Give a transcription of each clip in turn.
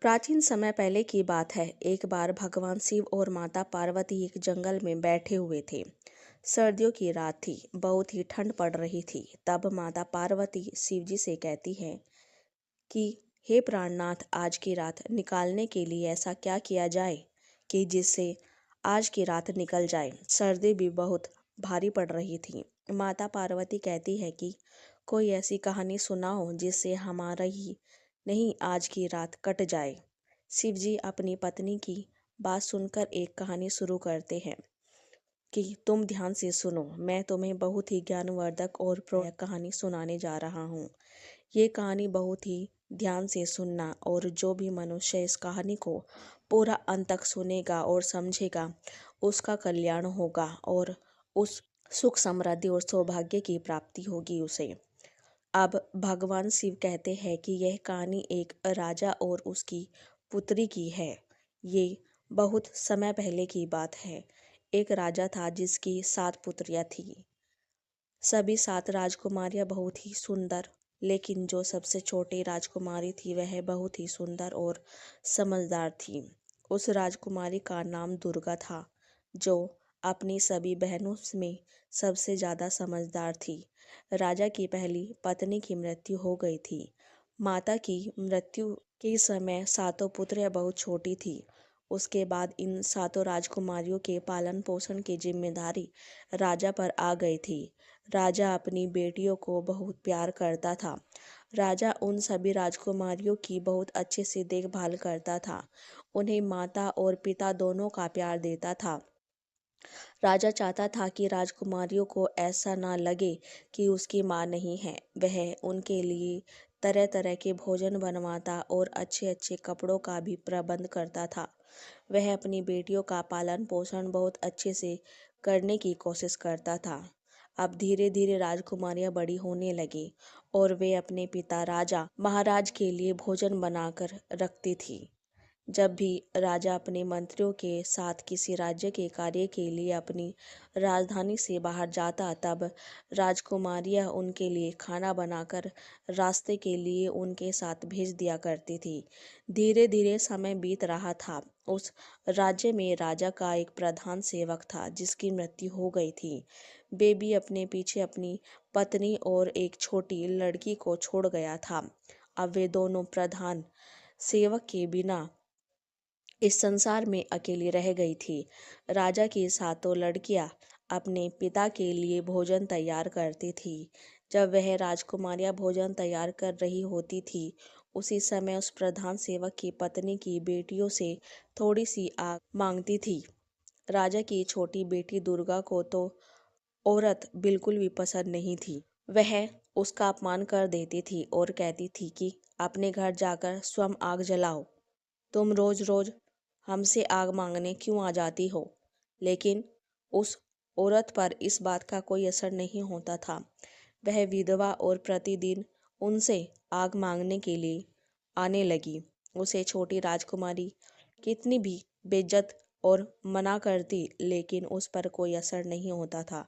प्राचीन समय पहले की बात है। एक बार भगवान शिव और माता पार्वती एक जंगल में बैठे हुए थे। सर्दियों की रात थी, बहुत ही ठंड पड़ रही थी। तब माता पार्वती शिव जी से कहती है कि हे प्राणनाथ, आज की रात निकालने के लिए ऐसा क्या किया जाए कि जिससे आज की रात निकल जाए। सर्दी भी बहुत भारी पड़ रही थी। माता पार्वती कहती है कि कोई ऐसी कहानी सुनाओ जिससे हमारा ही नहीं, आज की रात कट जाए। शिव जी अपनी पत्नी की बात सुनकर एक कहानी शुरू करते हैं कि तुम ध्यान से सुनो, मैं तुम्हें बहुत ही ज्ञानवर्धक और प्रेरक कहानी सुनाने जा रहा हूँ। ये कहानी बहुत ही ध्यान से सुनना, और जो भी मनुष्य इस कहानी को पूरा अंत तक सुनेगा और समझेगा, उसका कल्याण होगा और उस सुख, समृद्धि और सौभाग्य की प्राप्ति होगी उसे। अब भगवान शिव कहते हैं कि यह कहानी एक राजा और उसकी पुत्री की है। ये बहुत समय पहले की बात है। एक राजा था जिसकी 7 पुत्रियां थीं। सभी 7 राजकुमारियां बहुत ही सुंदर, लेकिन जो सबसे छोटी राजकुमारी थी वह बहुत ही सुंदर और समझदार थी। उस राजकुमारी का नाम दुर्गा था, जो अपनी सभी बहनों में सबसे ज़्यादा समझदार थी। राजा की पहली पत्नी की मृत्यु हो गई थी। माता की मृत्यु के समय 7 पुत्रियां बहुत छोटी थी। उसके बाद इन 7 राजकुमारियों के पालन पोषण की जिम्मेदारी राजा पर आ गई थी। राजा अपनी बेटियों को बहुत प्यार करता था। राजा उन सभी राजकुमारियों की बहुत अच्छे से देखभाल करता था। उन्हें माता और पिता दोनों का प्यार देता था। राजा चाहता था कि राजकुमारियों को ऐसा ना लगे कि उसकी माँ नहीं है। वह उनके लिए तरह तरह के भोजन बनवाता और अच्छे अच्छे कपड़ों का भी प्रबंध करता था। वह अपनी बेटियों का पालन पोषण बहुत अच्छे से करने की कोशिश करता था। अब धीरे धीरे राजकुमारियां बड़ी होने लगी और वे अपने पिता राजा महाराज के लिए भोजन बनाकर रखती थी। जब भी राजा अपने मंत्रियों के साथ किसी राज्य के कार्य के लिए अपनी राजधानी से बाहर जाता, तब राजकुमारियां उनके लिए खाना बनाकर रास्ते के लिए उनके साथ भेज दिया करती थी। धीरे धीरे समय बीत रहा था। उस राज्य में राजा का एक प्रधान सेवक था जिसकी मृत्यु हो गई थी। वे भी अपने पीछे अपनी पत्नी और एक छोटी लड़की को छोड़ गया था। अब वे दोनों प्रधान सेवक के बिना इस संसार में अकेली रह गई थी। राजा की 7 लड़कियां अपने पिता के लिए भोजन तैयार करती थी। जब वह राजकुमारियां भोजन तैयार कर रही होती थी, उसी समय उस प्रधान सेवक की पत्नी की बेटियों से थोड़ी सी आग मांगती थी। राजा की छोटी बेटी दुर्गा को तो औरत बिल्कुल भी पसंद नहीं थी। वह उसका अपमान कर देती थी और कहती थी कि अपने घर जाकर स्वयं आग जलाओ। तुम रोज रोज हमसे आग मांगने क्यों आ जाती हो? लेकिन उस औरत पर इस बात का कोई असर नहीं होता था। वह विधवा और प्रतिदिन उनसे आग मांगने के लिए आने लगी। उसे छोटी राजकुमारी कितनी भी बेइज्जत और मना करती, लेकिन उस पर कोई असर नहीं होता था।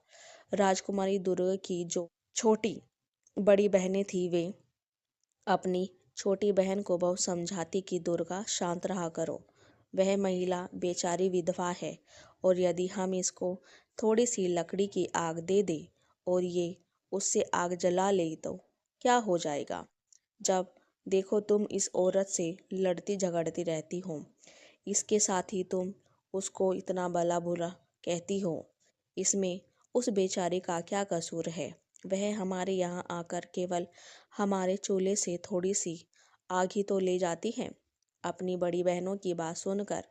राजकुमारी दुर्गा की जो छोटी बड़ी बहनें थी, वे अपनी छोटी बहन को बहुत समझाती कि दुर्गा, शांत रहा करो। वह महिला बेचारी विधवा है, और यदि हम इसको थोड़ी सी लकड़ी की आग दे दें और ये उससे आग जला ले तो क्या हो जाएगा? जब देखो तुम इस औरत से लड़ती झगड़ती रहती हो। इसके साथ ही तुम उसको इतना भला बुरा कहती हो। इसमें उस बेचारे का क्या कसूर है? वह हमारे यहाँ आकर केवल हमारे चूल्हे से थोड़ी सी आग ही तो ले जाती है। अपनी बड़ी बहनों की बात सुनकर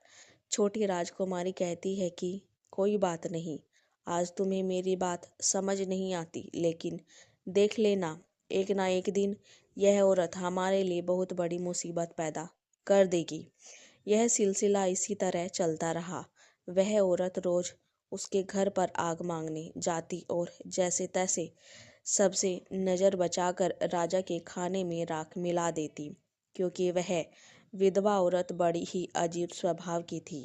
छोटी राजकुमारी कहती है कि कोई बात नहीं, आज तुम्हें मेरी बात समझ नहीं आती, लेकिन देख लेना, एक ना एक दिन यह औरत हमारे लिए बहुत बड़ी मुसीबत पैदा कर देगी। यह सिलसिला इसी तरह चलता रहा। वह औरत रोज उसके घर पर आग मांगने जाती और जैसे तैसे सबसे नज़र बचाकर राजा के खाने में राख मिला देती, क्योंकि वह विधवा औरत बड़ी ही अजीब स्वभाव की थी।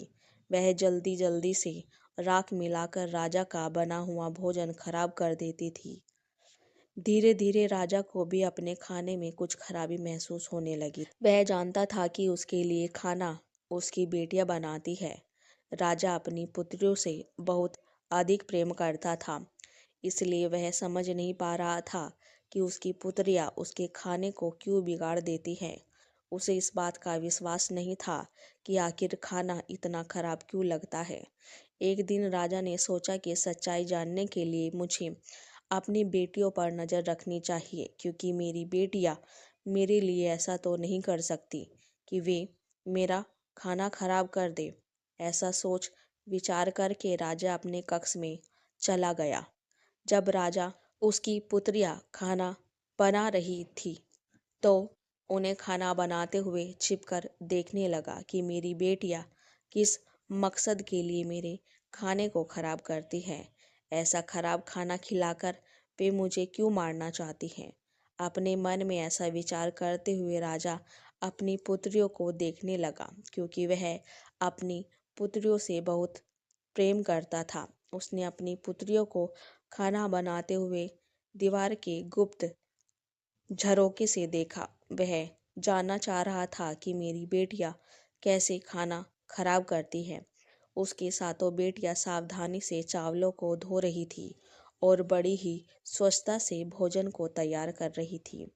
वह जल्दी जल्दी से राख मिलाकर राजा का बना हुआ भोजन खराब कर देती थी। धीरे धीरे राजा को भी अपने खाने में कुछ खराबी महसूस होने लगी। वह जानता था कि उसके लिए खाना उसकी बेटियां बनाती है। राजा अपनी पुत्रियों से बहुत अधिक प्रेम करता था, इसलिए वह समझ नहीं पा रहा था कि उसकी पुत्रियां उसके खाने को क्यों बिगाड़ देती हैं। उसे इस बात का विश्वास नहीं था कि आखिर खाना इतना खराब क्यों लगता है। एक दिन राजा ने सोचा कि सच्चाई जानने के लिए मुझे अपनी बेटियों पर नज़र रखनी चाहिए, क्योंकि मेरी बेटियां मेरे लिए ऐसा तो नहीं कर सकती कि वे मेरा खाना खराब कर दे। ऐसा सोच विचार करके राजा अपने कक्ष में चला गया। जब राजा उसकी पुत्रियां खाना बना रही थी तो उन्हें खाना बनाते हुए छिपकर देखने लगा कि मेरी बेटियां किस मकसद के लिए मेरे खाने को खराब करती हैं। ऐसा खराब खाना खिलाकर वे मुझे क्यों मारना चाहती हैं। अपने मन में ऐसा विचार करते हुए राजा अपनी पुत्रियों को देखने लगा, क्योंकि वह अपनी पुत्रियों से बहुत प्रेम करता था। उसने अपनी पुत्रियों को खाना बनाते हुए दीवार के गुप्त झरोके से देखा। वह जानना चाह रहा था कि मेरी बेटियां कैसे खाना खराब करती हैं। उसकी सातों बेटियां सावधानी से चावलों को धो रही थी और बड़ी ही स्वच्छता से भोजन को तैयार कर रही थी।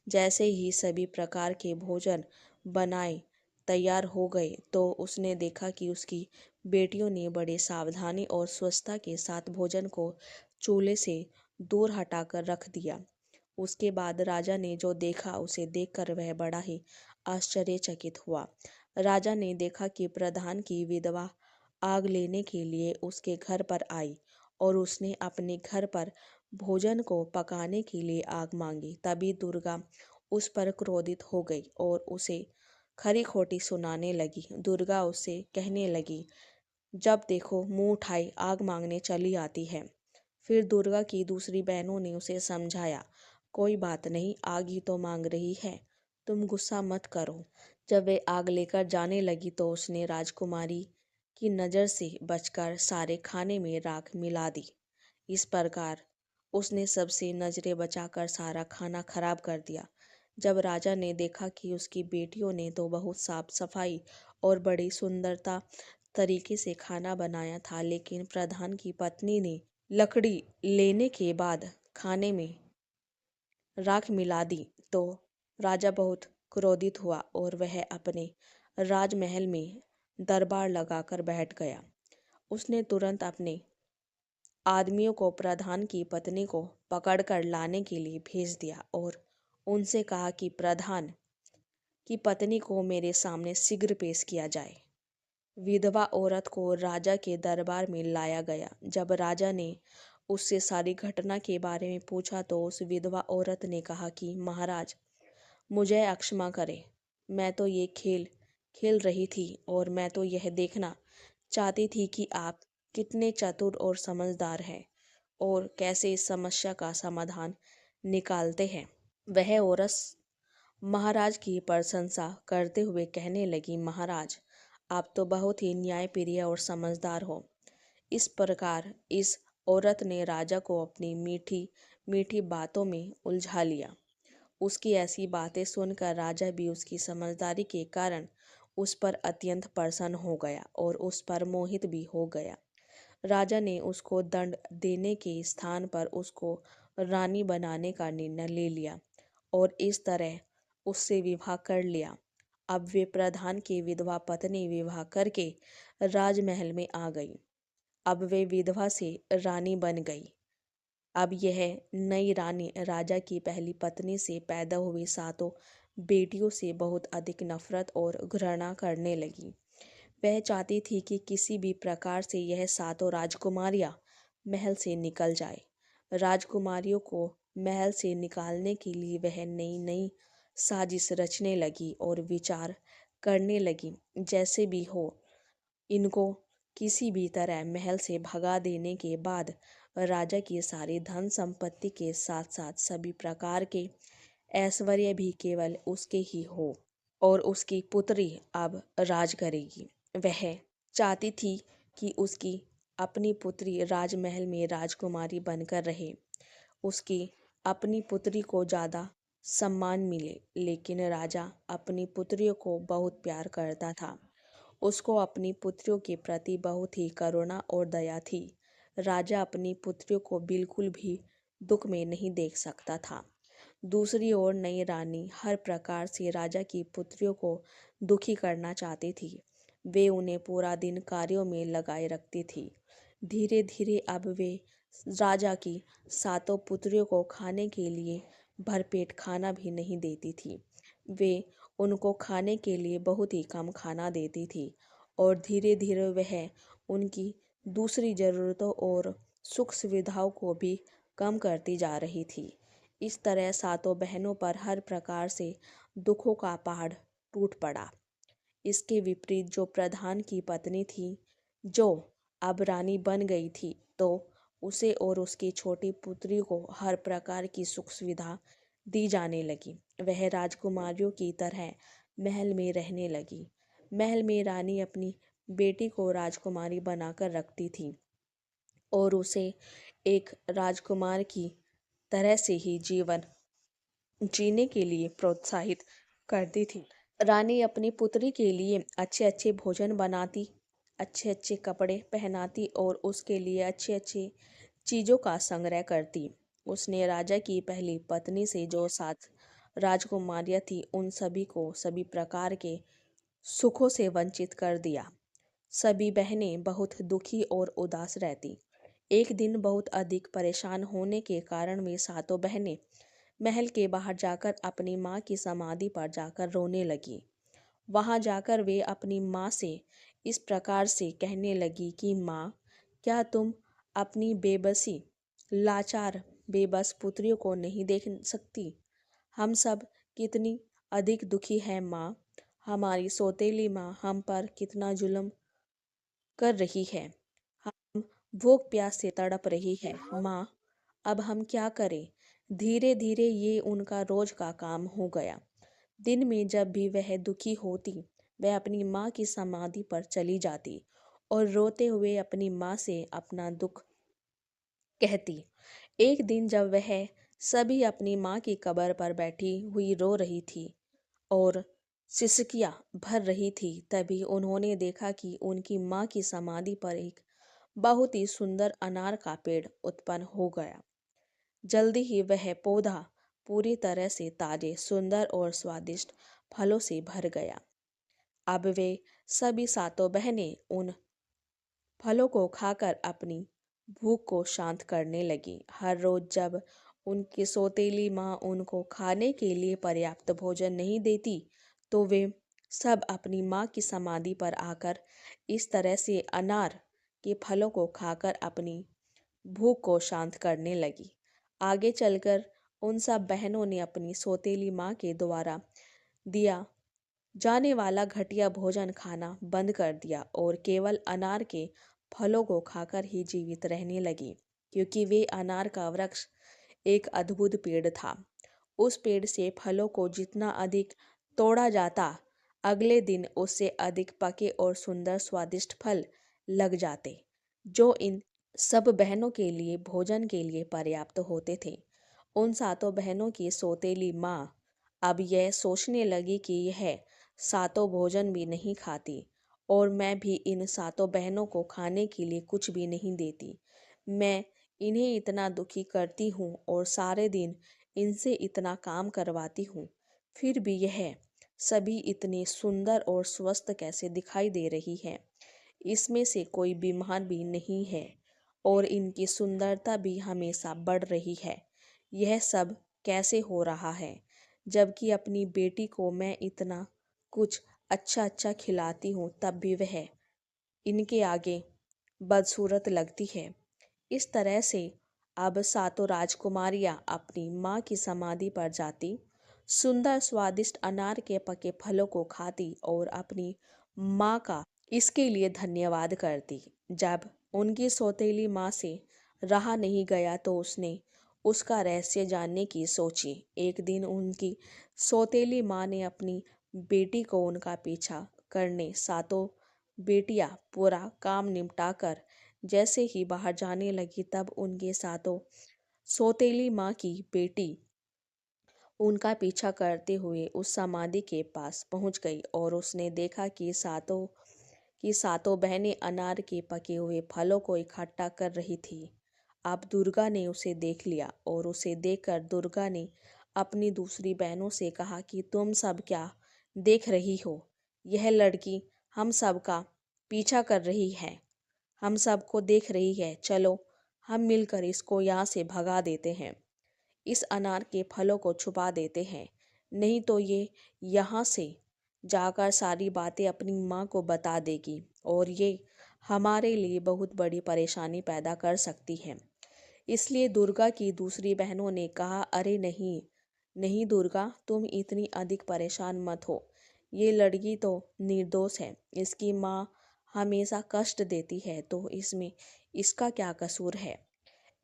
जैसे ही सभी प्रकार के भोजन बनाए तैयार हो गए तो उसने देखा कि उसकी बेटियों ने बड़े सावधानी और स्वच्छता के साथ भोजन को चूल्हे से दूर हटाकर रख दिया। उसके बाद राजा ने जो देखा उसे देखकर वह बड़ा ही आश्चर्यचकित हुआ। राजा ने देखा कि प्रधान की विधवा आग लेने के लिए उसके घर पर आई और उसने अपने घर पर भोजन को पकाने के लिए आग मांगी। तभी दुर्गा उस पर क्रोधित हो गई और उसे खरी खोटी सुनाने लगी। दुर्गा उससे कहने लगी, जब देखो मुंह उठाई आग मांगने चली आती है। फिर दुर्गा की दूसरी बहनों ने उसे समझाया, कोई बात नहीं, आग ही तो मांग रही है, तुम गुस्सा मत करो। जब वे आग लेकर जाने लगी तो उसने राजकुमारी की नज़र से बचकर सारे खाने में राख मिला दी। इस प्रकार उसने सबसे नजरें बचाकर सारा खाना खराब कर दिया। जब राजा ने देखा कि उसकी बेटियों ने तो बहुत साफ सफाई और बड़ी सुंदरता तरीके से खाना बनाया था, लेकिन प्रधान की पत्नी ने लकड़ी लेने के बाद खाने में राख मिला दी, तो राजा बहुत क्रोधित हुआ और वह अपने राजमहल में दरबार लगाकर बैठ गया। उसने तुरंत अपने आदमियों को प्रधान की पत्नी को पकड़कर लाने के लिए भेज दिया और उनसे कहा कि प्रधान की पत्नी को मेरे सामने शीघ्र पेश किया जाए। विधवा औरत को राजा के दरबार में लाया गया। जब राजा ने उससे सारी घटना के बारे में पूछा तो उस विधवा औरत ने कहा कि महाराज, मुझे अक्षमा करें, मैं तो ये खेल खेल रही थी और मैं तो यह देखना चाहती थी कि आप कितने चतुर और समझदार हैं और कैसे इस समस्या का समाधान निकालते हैं। वह औरत महाराज की प्रशंसा करते हुए कहने लगी, महाराज, आप तो बहुत ही न्यायप्रिय और समझदार हो। इस प्रकार इस औरत ने राजा को अपनी मीठी मीठी बातों में उलझा लिया। उसकी ऐसी बातें सुनकर राजा भी उसकी समझदारी के कारण उस पर अत्यंत प्रसन्न हो गया और उस पर मोहित भी हो गया। राजा ने उसको दंड देने के स्थान पर उसको रानी बनाने का निर्णय ले लिया और इस तरह उससे विवाह कर लिया। अब वे प्रधान की विधवा पत्नी विवाह करके राजमहल में आ गई। अब वे विधवा से रानी बन गई। अब यह नई रानी राजा की पहली पत्नी से पैदा हुई सातों बेटियों से बहुत अधिक नफरत और घृणा करने लगी। वह चाहती थी कि किसी भी प्रकार से यह सातों राजकुमारियां महल से निकल जाए। राजकुमारियों को महल से निकालने के लिए वह नई नई साजिश रचने लगी और विचार करने लगी, जैसे भी हो इनको किसी भी तरह महल से भगा देने के बाद राजा की सारी धन संपत्ति के साथ साथ सभी प्रकार के ऐश्वर्य भी केवल उसके ही हो और उसकी पुत्री अब राज करेगी। वह चाहती थी कि उसकी अपनी पुत्री राजमहल में राजकुमारी बनकर रहे। उसकी अपनी पुत्री को ज़्यादा सम्मान मिले, लेकिन राजा अपनी पुत्रियों को बहुत प्यार करता था। उसको अपनी पुत्रियों के प्रति बहुत ही करुणा और दया थी। राजा अपनी पुत्रियों को बिल्कुल भी दुख में नहीं देख सकता था। दूसरी ओर नई रानी हर प्रकार से राजा की पुत्रियों को दुखी करना चाहती थी। वे उन्हें पूरा दिन कार्यों में लगाए रखती थी। धीरे धीरे अब वे राजा की सातों पुत्रियों को खाने के लिए भरपेट खाना भी नहीं देती थी। वे उनको खाने के लिए बहुत ही कम खाना देती थी और धीरे धीरे वह उनकी दूसरी ज़रूरतों और सुख सुविधाओं को भी कम करती जा रही थी। इस तरह सातों बहनों पर हर प्रकार से दुखों का पहाड़ टूट पड़ा। इसके विपरीत जो प्रधान की पत्नी थी, जो अब रानी बन गई थी, तो उसे और उसकी छोटी पुत्री को हर प्रकार की सुख सुविधा दी जाने लगी। वह राजकुमारियों की तरह महल में रहने लगी। महल में रानी अपनी बेटी को राजकुमारी बनाकर रखती थी और उसे एक राजकुमार की तरह से ही जीवन जीने के लिए प्रोत्साहित करती थी। रानी अपनी पुत्री के लिए अच्छे अच्छे भोजन बनाती, अच्छे अच्छे कपड़े पहनाती और उसके लिए अच्छे अच्छे चीज़ों का संग्रह करती। उसने राजा की पहली पत्नी से जो 7 राजकुमारियां थी, उन सभी को सभी प्रकार के सुखों से वंचित कर दिया। सभी बहनें बहुत दुखी और उदास रहती। एक दिन बहुत अधिक परेशान होने के कारण वे सातों बहनें महल के बाहर जाकर अपनी माँ की समाधि पर जाकर रोने लगी। वहां जाकर वे अपनी माँ से इस प्रकार से कहने लगी कि माँ, क्या तुम अपनी बेबसी, लाचार, बेबस पुत्रियों को नहीं देख सकती? हम सब कितनी अधिक दुखी हैं माँ। हमारी सौतेली माँ हम पर कितना जुल्म कर रही है। हम भूख प्यास से तड़प रही है माँ। अब हम क्या करें? धीरे धीरे ये उनका रोज का काम हो गया। दिन में जब भी वह दुखी होती, वह अपनी माँ की समाधि पर चली जाती और रोते हुए अपनी माँ से अपना दुख कहती। एक दिन जब वह सभी अपनी माँ की कब्र पर बैठी हुई रो रही थी और सिसकियाँ भर रही थी, तभी उन्होंने देखा कि उनकी माँ की समाधि पर एक बहुत ही सुंदर अनार का पेड़ उत्पन्न हो गया। जल्दी ही वह पौधा पूरी तरह से ताजे, सुंदर और स्वादिष्ट फलों से भर गया। अब वे सभी सातों बहनें उन फलों को खाकर अपनी भूख को शांत करने लगी। हर रोज जब उनकी सौतेली माँ उनको खाने के लिए पर्याप्त भोजन नहीं देती, तो वे सब अपनी माँ की समाधि पर आकर इस तरह से अनार के फलों को खाकर अपनी भूख को शांत करने लगी। आगे चलकर उन सब बहनों ने अपनी सौतेली माँ के द्वारा दिया जाने वाला घटिया भोजन खाना बंद कर दिया और केवल अनार के फलों को खाकर ही जीवित रहने लगी, क्योंकि वे अनार का वृक्ष एक अद्भुत पेड़ था। उस पेड़ से फलों को जितना अधिक तोड़ा जाता, अगले दिन उससे अधिक पके और सुंदर स्वादिष्ट फल लग जाते, जो इन सब बहनों के लिए भोजन के लिए पर्याप्त होते थे। उन सातों बहनों की सौतेली माँ अब यह सोचने लगी कि यह सातों भोजन भी नहीं खाती और मैं भी इन सातों बहनों को खाने के लिए कुछ भी नहीं देती। मैं इन्हें इतना दुखी करती हूँ और सारे दिन इनसे इतना काम करवाती हूँ, फिर भी यह सभी इतनी सुंदर और स्वस्थ कैसे दिखाई दे रही है? इसमें से कोई बीमार भी नहीं है और इनकी सुंदरता भी हमेशा बढ़ रही है। यह सब कैसे हो रहा है, जबकि अपनी बेटी को मैं इतना कुछ अच्छा अच्छा खिलाती हूँ, तब भी वह इनके आगे बदसूरत लगती है। इस तरह से अब सातों राजकुमारियाँ अपनी माँ की समाधि पर जाती, सुंदर स्वादिष्ट अनार के पके फलों को खाती और अपनी माँ का इसके लिए धन्यवाद करती। जब उनकी सौतेली माँ से रहा नहीं गया तो उसने उसका रहस्य जानने की सोची। एक दिन उनकी सौतेली माँ ने अपनी बेटी को उनका पीछा करने सातों बेटियां पूरा काम निपटाकर जैसे ही बाहर जाने लगी, तब उनके सातों सौतेली माँ की बेटी उनका पीछा करते हुए उस समाधि के पास पहुंच गई और उसने देखा कि सातों बहनें अनार के पके हुए फलों को इकट्ठा कर रही थी। अब दुर्गा ने उसे देख लिया और उसे देखकर दुर्गा ने अपनी दूसरी बहनों से कहा कि तुम सब क्या देख रही हो? यह लड़की हम सब का पीछा कर रही है, हम सबको देख रही है। चलो हम मिलकर इसको यहाँ से भगा देते हैं, इस अनार के फलों को छुपा देते हैं, नहीं तो ये यहाँ से जाकर सारी बातें अपनी माँ को बता देगी और ये हमारे लिए बहुत बड़ी परेशानी पैदा कर सकती है। इसलिए दुर्गा की दूसरी बहनों ने कहा, अरे नहीं नहीं दुर्गा, तुम इतनी अधिक परेशान मत हो। ये लड़की तो निर्दोष है, इसकी माँ हमेशा कष्ट देती है तो इसमें इसका क्या कसूर है?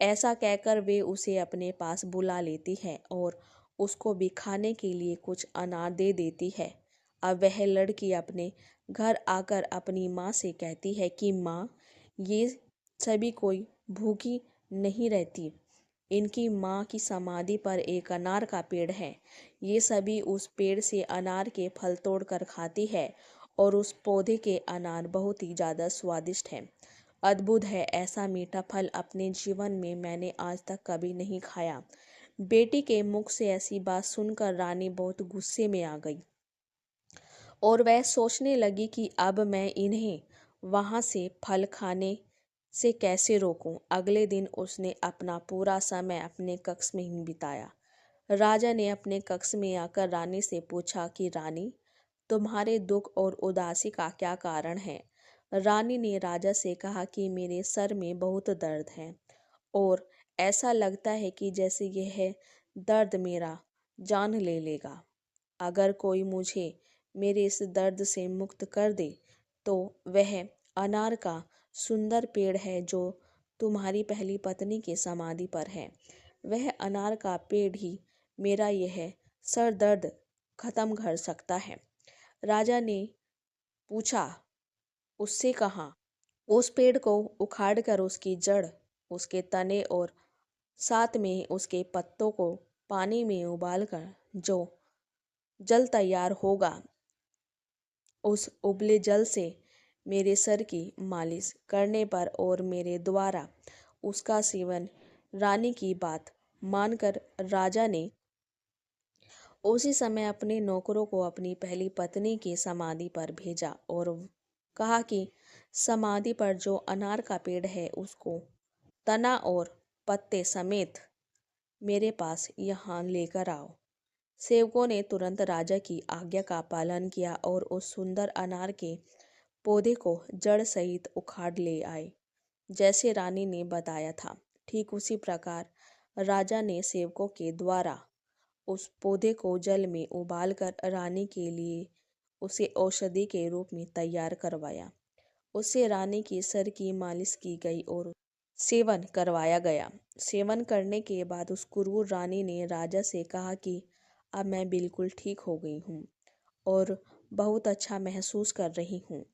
ऐसा कहकर वे उसे अपने पास बुला लेती है और उसको भी खाने के लिए कुछ अनार दे देती है। अब वह लड़की अपने घर आकर अपनी माँ से कहती है कि माँ, ये सभी कोई भूखी नहीं रहती। इनकी माँ की समाधि पर एक अनार का पेड़ है। ये सभी उस पेड़ से अनार के फल तोड़कर खाती है और उस पौधे के अनार बहुत ही ज़्यादा स्वादिष्ट हैं। अद्भुत है, ऐसा मीठा फल अपने जीवन में मैंने आज तक कभी नहीं खाया। बेटी के मुख से ऐसी बात सुनकर रानी बहुत गुस्से में आ गई और वह सोचने लगी कि अब मैं इन्हें वहां से फल खाने से कैसे रोकूं। अगले दिन उसने अपना पूरा समय अपने कक्ष में ही बिताया। राजा ने अपने कक्ष में आकर रानी से पूछा कि रानी, तुम्हारे दुख और उदासी का क्या कारण है? रानी ने राजा से कहा कि मेरे सर में बहुत दर्द है और ऐसा लगता है कि जैसे यह दर्द मेरा जान ले लेगा। अगर कोई मुझे मेरे इस दर्द से मुक्त कर दे तो वह अनार का सुंदर पेड़ है जो तुम्हारी पहली पत्नी की समाधि पर है। वह अनार का पेड़ ही मेरा यह सर दर्द खत्म कर सकता है। राजा ने पूछा, उससे कहा? उस पेड़ को उखाड़कर उसकी जड़, उसके तने और साथ में उसके पत्तों को पानी में उबालकर जो जल तैयार होगा, उस उबले जल से मेरे सर की मालिश करने पर और मेरे द्वारा उसका सेवन। रानी की बात मानकर राजा ने उसी समय अपने नौकरों को अपनी पहली पत्नी की समाधि पर भेजा और कहा कि समाधि पर जो अनार का पेड़ है उसको तना और पत्ते समेत मेरे पास यहाँ लेकर आओ। सेवकों ने तुरंत राजा की आज्ञा का पालन किया और उस सुंदर अनार के पौधे को जड़ सहित उखाड़ ले आए। जैसे रानी ने बताया था, ठीक उसी प्रकार राजा ने सेवकों के द्वारा उस पौधे को जल में उबालकर रानी के लिए उसे औषधि के रूप में तैयार करवाया। उससे रानी की सर की मालिश की गई और सेवन करवाया गया। सेवन करने के बाद उस क्रूर रानी ने राजा से कहा कि अब मैं बिल्कुल ठीक हो गई हूँ और बहुत अच्छा महसूस कर रही हूँ।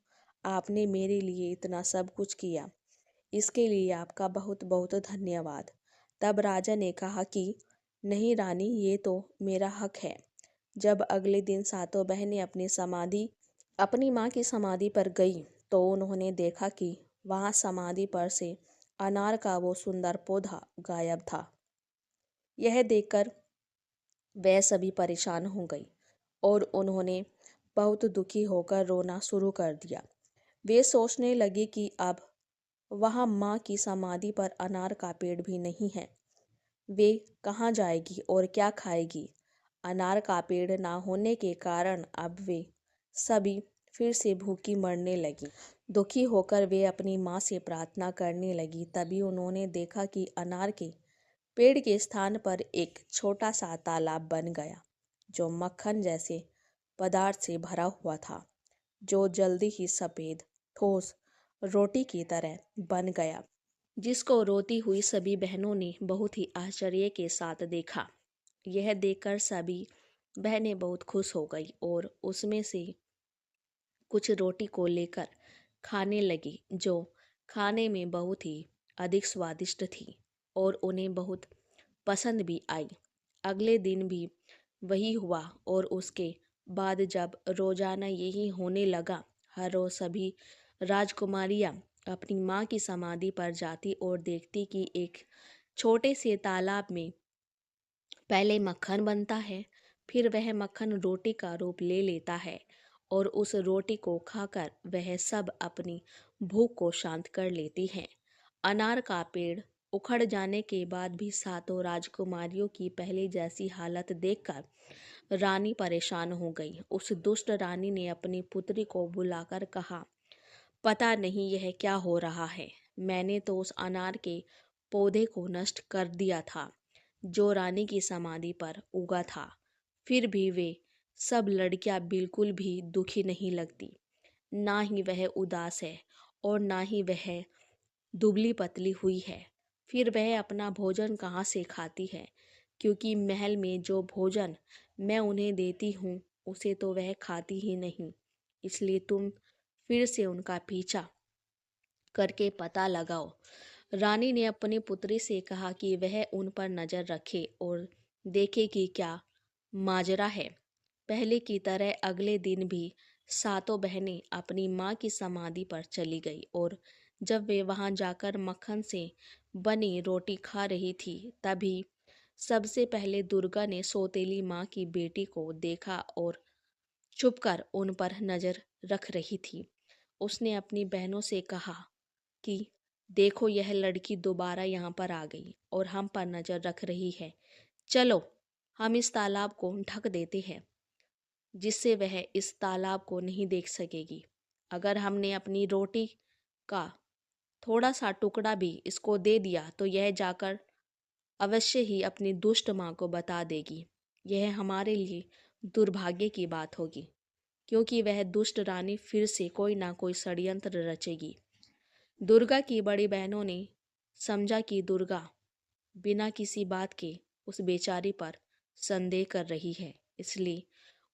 आपने मेरे लिए इतना सब कुछ किया, इसके लिए आपका बहुत बहुत धन्यवाद। तब राजा ने कहा कि नहीं रानी, ये तो मेरा हक है। जब अगले दिन सातों बहनें अपनी माँ की समाधि पर गई तो उन्होंने देखा कि वहाँ समाधि पर से अनार का वो सुंदर पौधा गायब था। यह देखकर वह सभी परेशान हो गई और उन्होंने बहुत दुखी होकर रोना शुरू कर दिया। वे सोचने लगी कि अब वहाँ माँ की समाधि पर अनार का पेड़ भी नहीं है। वे कहाँ जाएगी और क्या खाएगी? अनार का पेड़ ना होने के कारण अब वे सभी फिर से भूखी मरने लगी। दुखी होकर वे अपनी माँ से प्रार्थना करने लगी। तभी उन्होंने देखा कि अनार के पेड़ के स्थान पर एक छोटा सा तालाब बन गया जो मक्खन जैसे पदार्थ से भरा हुआ था, जो जल्दी ही सफ़ेद ठोस रोटी की तरह बन गया, जिसको रोती हुई सभी बहनों ने बहुत ही आश्चर्य के साथ देखा। यह देखकर सभी बहनें बहुत खुश हो गई और उसमें से कुछ रोटी को लेकर खाने लगी, जो खाने में बहुत ही अधिक स्वादिष्ट थी और उन्हें बहुत पसंद भी आई। अगले दिन भी वही हुआ और उसके बाद जब रोजाना यही होने लगा, हर रोज सभी राजकुमारियां अपनी माँ की समाधि पर जाती और देखती कि एक छोटे से तालाब में पहले मक्खन बनता है, फिर वह मक्खन रोटी का रूप ले लेता है और उस रोटी को खाकर वह सब अपनी भूख को शांत कर लेती हैं। अनार का पेड़ उखड़ जाने के बाद भी सातों राजकुमारियों की पहले जैसी हालत देखकर रानी परेशान हो गई। उस दुष्ट रानी ने अपनी पुत्री को बुलाकर कहा, पता नहीं यह क्या हो रहा है। मैंने तो उस अनार के पौधे को नष्ट कर दिया था जो रानी की समाधि पर उगा था, फिर भी वे सब लड़कियां बिल्कुल भी दुखी नहीं लगती। ना ही वह उदास है और ना ही वह दुबली पतली हुई है। फिर वह अपना भोजन कहाँ से खाती है, क्योंकि महल में जो भोजन मैं उन्हें देती हूँ उसे तो वह खाती ही नहीं। इसलिए तुम फिर से उनका पीछा करके पता लगाओ। रानी ने अपनी पुत्री से कहा कि वह उन पर नजर रखे और देखे कि क्या माजरा है। पहले की तरह अगले दिन भी सातों बहनें अपनी माँ की समाधि पर चली गई और जब वे वहां जाकर मक्खन से बनी रोटी खा रही थी, तभी सबसे पहले दुर्गा ने सौतेली माँ की बेटी को देखा और छुपकर उन पर नजर रख रही थी। उसने अपनी बहनों से कहा कि देखो, यह लड़की दोबारा यहाँ पर आ गई और हम पर नजर रख रही है। चलो हम इस तालाब को ढक देते हैं, जिससे वह इस तालाब को नहीं देख सकेगी। अगर हमने अपनी रोटी का थोड़ा सा टुकड़ा भी इसको दे दिया तो यह जाकर अवश्य ही अपनी दुष्ट माँ को बता देगी। यह हमारे लिए दुर्भाग्य की बात होगी, क्योंकि वह दुष्ट रानी फिर से कोई ना कोई षड्यंत्र रचेगी। दुर्गा की बड़ी बहनों ने समझा कि दुर्गा बिना किसी बात के उस बेचारी पर संदेह कर रही है, इसलिए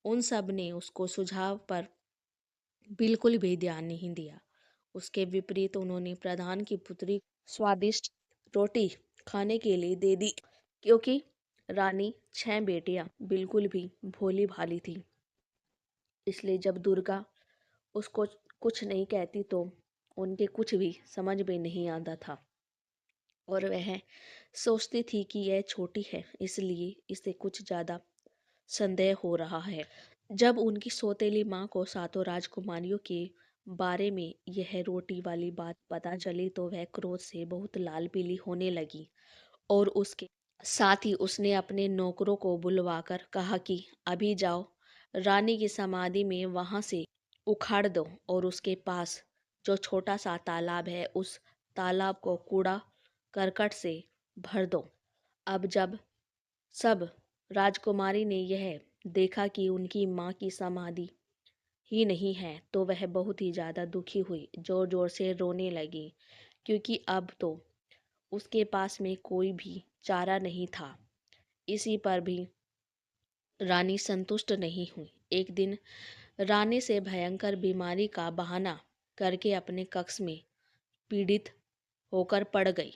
उन सब ने उसको सुझाव पर बिल्कुल भी ध्यान नहीं दिया। उसके विपरीत उन्होंने प्रधान की पुत्री स्वादिष्ट रोटी खाने के लिए दे दी, क्योंकि रानी 6 बेटियां बिल्कुल भी भोली भाली थी। इसलिए जब दुर्गा उसको कुछ नहीं कहती तो उनके कुछ भी समझ में नहीं आता था और वह सोचती थी कि यह छोटी है, इसलिए इसे कुछ ज़्यादा संदेह हो रहा है। जब उनकी सौतेली माँ को सातों राजकुमारियों के बारे में यह रोटी वाली बात पता चली तो वह क्रोध से बहुत लाल पीली होने लगी और उसके साथ ही उसने अपने नौकरों को बुलवाकर कहा कि अभी जाओ, रानी की समाधि में वहां से उखाड़ दो और उसके पास जो छोटा सा तालाब है उस तालाब को कूड़ा करकट से भर दो। अब जब सब राजकुमारी ने यह देखा कि उनकी माँ की समाधि ही नहीं है तो वह बहुत ही ज़्यादा दुखी हुई, जोर जोर से रोने लगी, क्योंकि अब तो उसके पास में कोई भी चारा नहीं था। इसी पर भी रानी संतुष्ट नहीं हुई। एक दिन रानी से भयंकर बीमारी का बहाना करके अपने कक्ष में पीड़ित होकर पड़ गई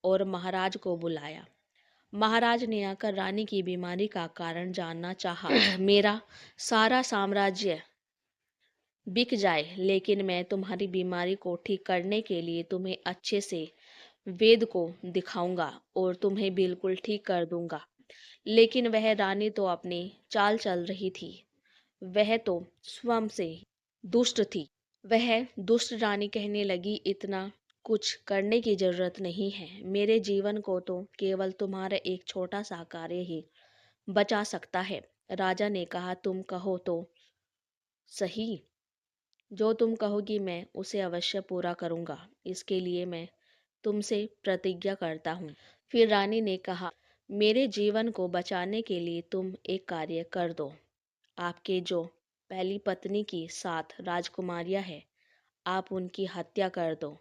और महाराज को बुलाया। महाराज ने आकर रानी की बीमारी का कारण जानना चाहा। मेरा सारा साम्राज्य बिक जाए, लेकिन मैं तुम्हारी बीमारी को ठीक करने के लिए तुम्हें अच्छे से वेद को दिखाऊंगा और तुम्हें बिल्कुल ठीक कर दूंगा। लेकिन वह रानी तो अपनी चाल चल रही थी। वह तो स्वयं से दुष्ट थी। वह दुष्ट रानी कहने लगी, इतना कुछ करने की जरूरत नहीं है। मेरे जीवन को तो केवल तुम्हारा एक छोटा सा कार्य ही बचा सकता है। राजा ने कहा, तुम कहो तो सही। जो तुम कहोगी मैं उसे अवश्य पूरा करूंगा। इसके लिए मैं तुमसे प्रतिज्ञा करता हूँ। फिर रानी ने कहा, मेरे जीवन को बचाने के लिए तुम एक कार्य कर दो। आपके जो पहली पत्नी की 7 राजकुमारियां हैं, आप उनकी हत्या कर दो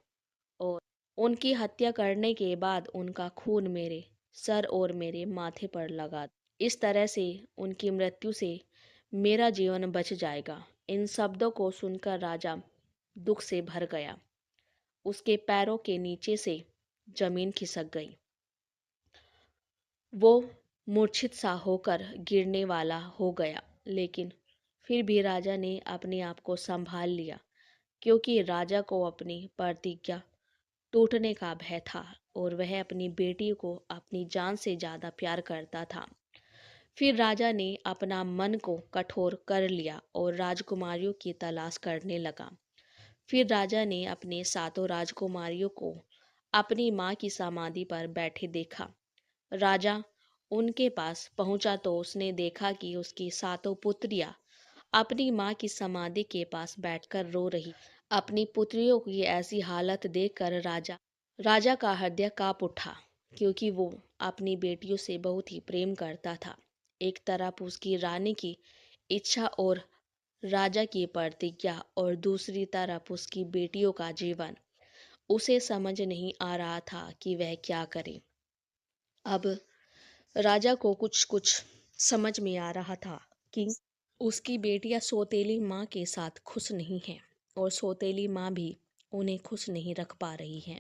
और उनकी हत्या करने के बाद उनका खून मेरे सर और मेरे माथे पर लगा दो। इस तरह से उनकी मृत्यु से मेरा जीवन बच जाएगा। इन शब्दों को सुनकर राजा दुख से भर गया। उसके पैरों के नीचे से जमीन खिसक गई। वो मूर्छित सा होकर गिरने वाला हो गया, लेकिन फिर भी राजा ने अपने आप को संभाल लिया, क्योंकि राजा को अपनी प्रतिज्ञा टूटने का भय था और वह अपनी बेटी को अपनी जान से ज्यादा प्यार करता था। फिर राजा ने अपना मन को कठोर कर लिया और राजकुमारियों की तलाश करने लगा। फिर राजा ने अपने सातों राजकुमारियों को अपनी माँ की समाधि पर बैठे देखा। राजा उनके पास पहुंचा तो उसने देखा कि उसकी सातों पुत्रियां अपनी माँ की समाधि के पास बैठकर रो रही। अपनी पुत्रियों की ऐसी हालत देखकर राजा का हृदय कांप उठा, क्योंकि वो अपनी बेटियों से बहुत ही प्रेम करता था। एक तरफ उसकी रानी की इच्छा और राजा की प्रतिज्ञा, और दूसरी तरफ उसकी बेटियों का जीवन। उसे समझ नहीं आ रहा था कि वह क्या करे। अब राजा को कुछ कुछ समझ में आ रहा था कि उसकी बेटियां सौतेली माँ के साथ खुश नहीं हैं, और सौतेली माँ भी उन्हें खुश नहीं रख पा रही है।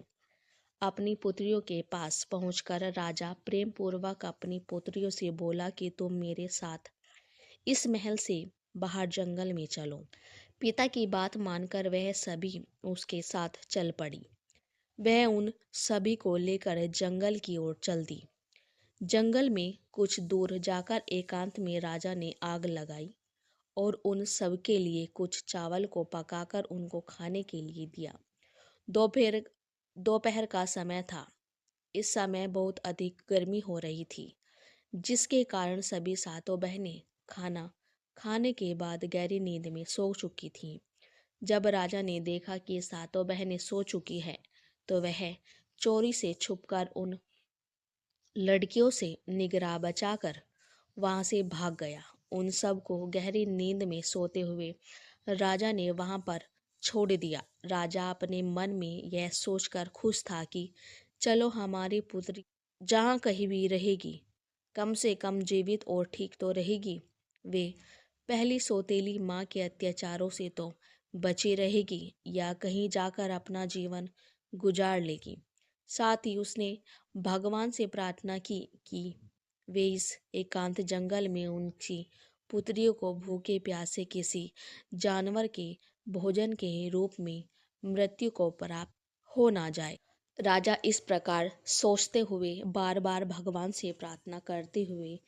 अपनी पुत्रियों के पास पहुंचकर राजा प्रेम पूर्वक अपनी पुत्रियों से बोला कि तुम मेरे साथ इस महल से बाहर जंगल में चलो। पिता की बात मानकर वह सभी उसके साथ चल पड़ी। वह उन सभी को लेकर जंगल की ओर चल दी। जंगल में कुछ दूर जाकर एकांत में राजा ने आग लगाई और उन सब के लिए कुछ चावल को पकाकर उनको खाने के लिए दिया। दोपहर दोपहर का समय था। इस समय बहुत अधिक गर्मी हो रही थी, जिसके कारण सभी सातों बहनें खाना खाने के बाद गहरी नींद में सो चुकी थीं। जब राजा ने देखा कि सातों बहनें सो चुकी हैं, तो वह चोरी से छुपकर उन लड़कियों से निगराह बचाकर वहां से भाग गया। उन सब को गहरी नींद में सोते हुए राजा ने वहां पर छोड़ दिया। राजा अपने मन में यह सोचकर खुश था कि चलो, हमारी पुत्री जहाँ कहीं भी रहेगी, कम से कम जीवित और ठीक तो रहेगी। वे पहली सौतेली माँ के अत्याचारों से तो बची रहेगी, या कहीं जाकर अपना जीवन गुजार लेगी। साथ ही उसने भगवान से प्रार्थना की कि वे इस एकांत जंगल में उनकी पुत्रियों को भूखे प्यासे किसी जानवर के भोजन के रूप में मृत्यु को प्राप्त हो ना जाए। राजा इस प्रकार सोचते हुए बार बार भगवान से प्रार्थना करते हुए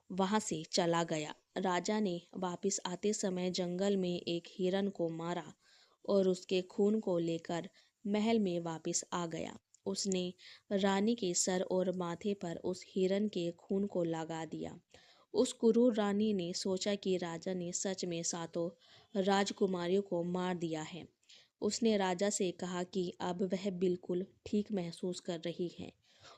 वहां से चला गया। राजा ने वापस आते समय जंगल में एक हिरन को मारा और उसके खून को लेकर महल में वापस आ गया। उसने रानी के सर और माथे पर उस हिरन के खून को लगा दिया। उस क्रूर रानी ने सोचा कि राजा ने सच में सातों राजकुमारियों को मार दिया है। उसने राजा से कहा कि अब वह बिल्कुल ठीक महसूस कर रही है।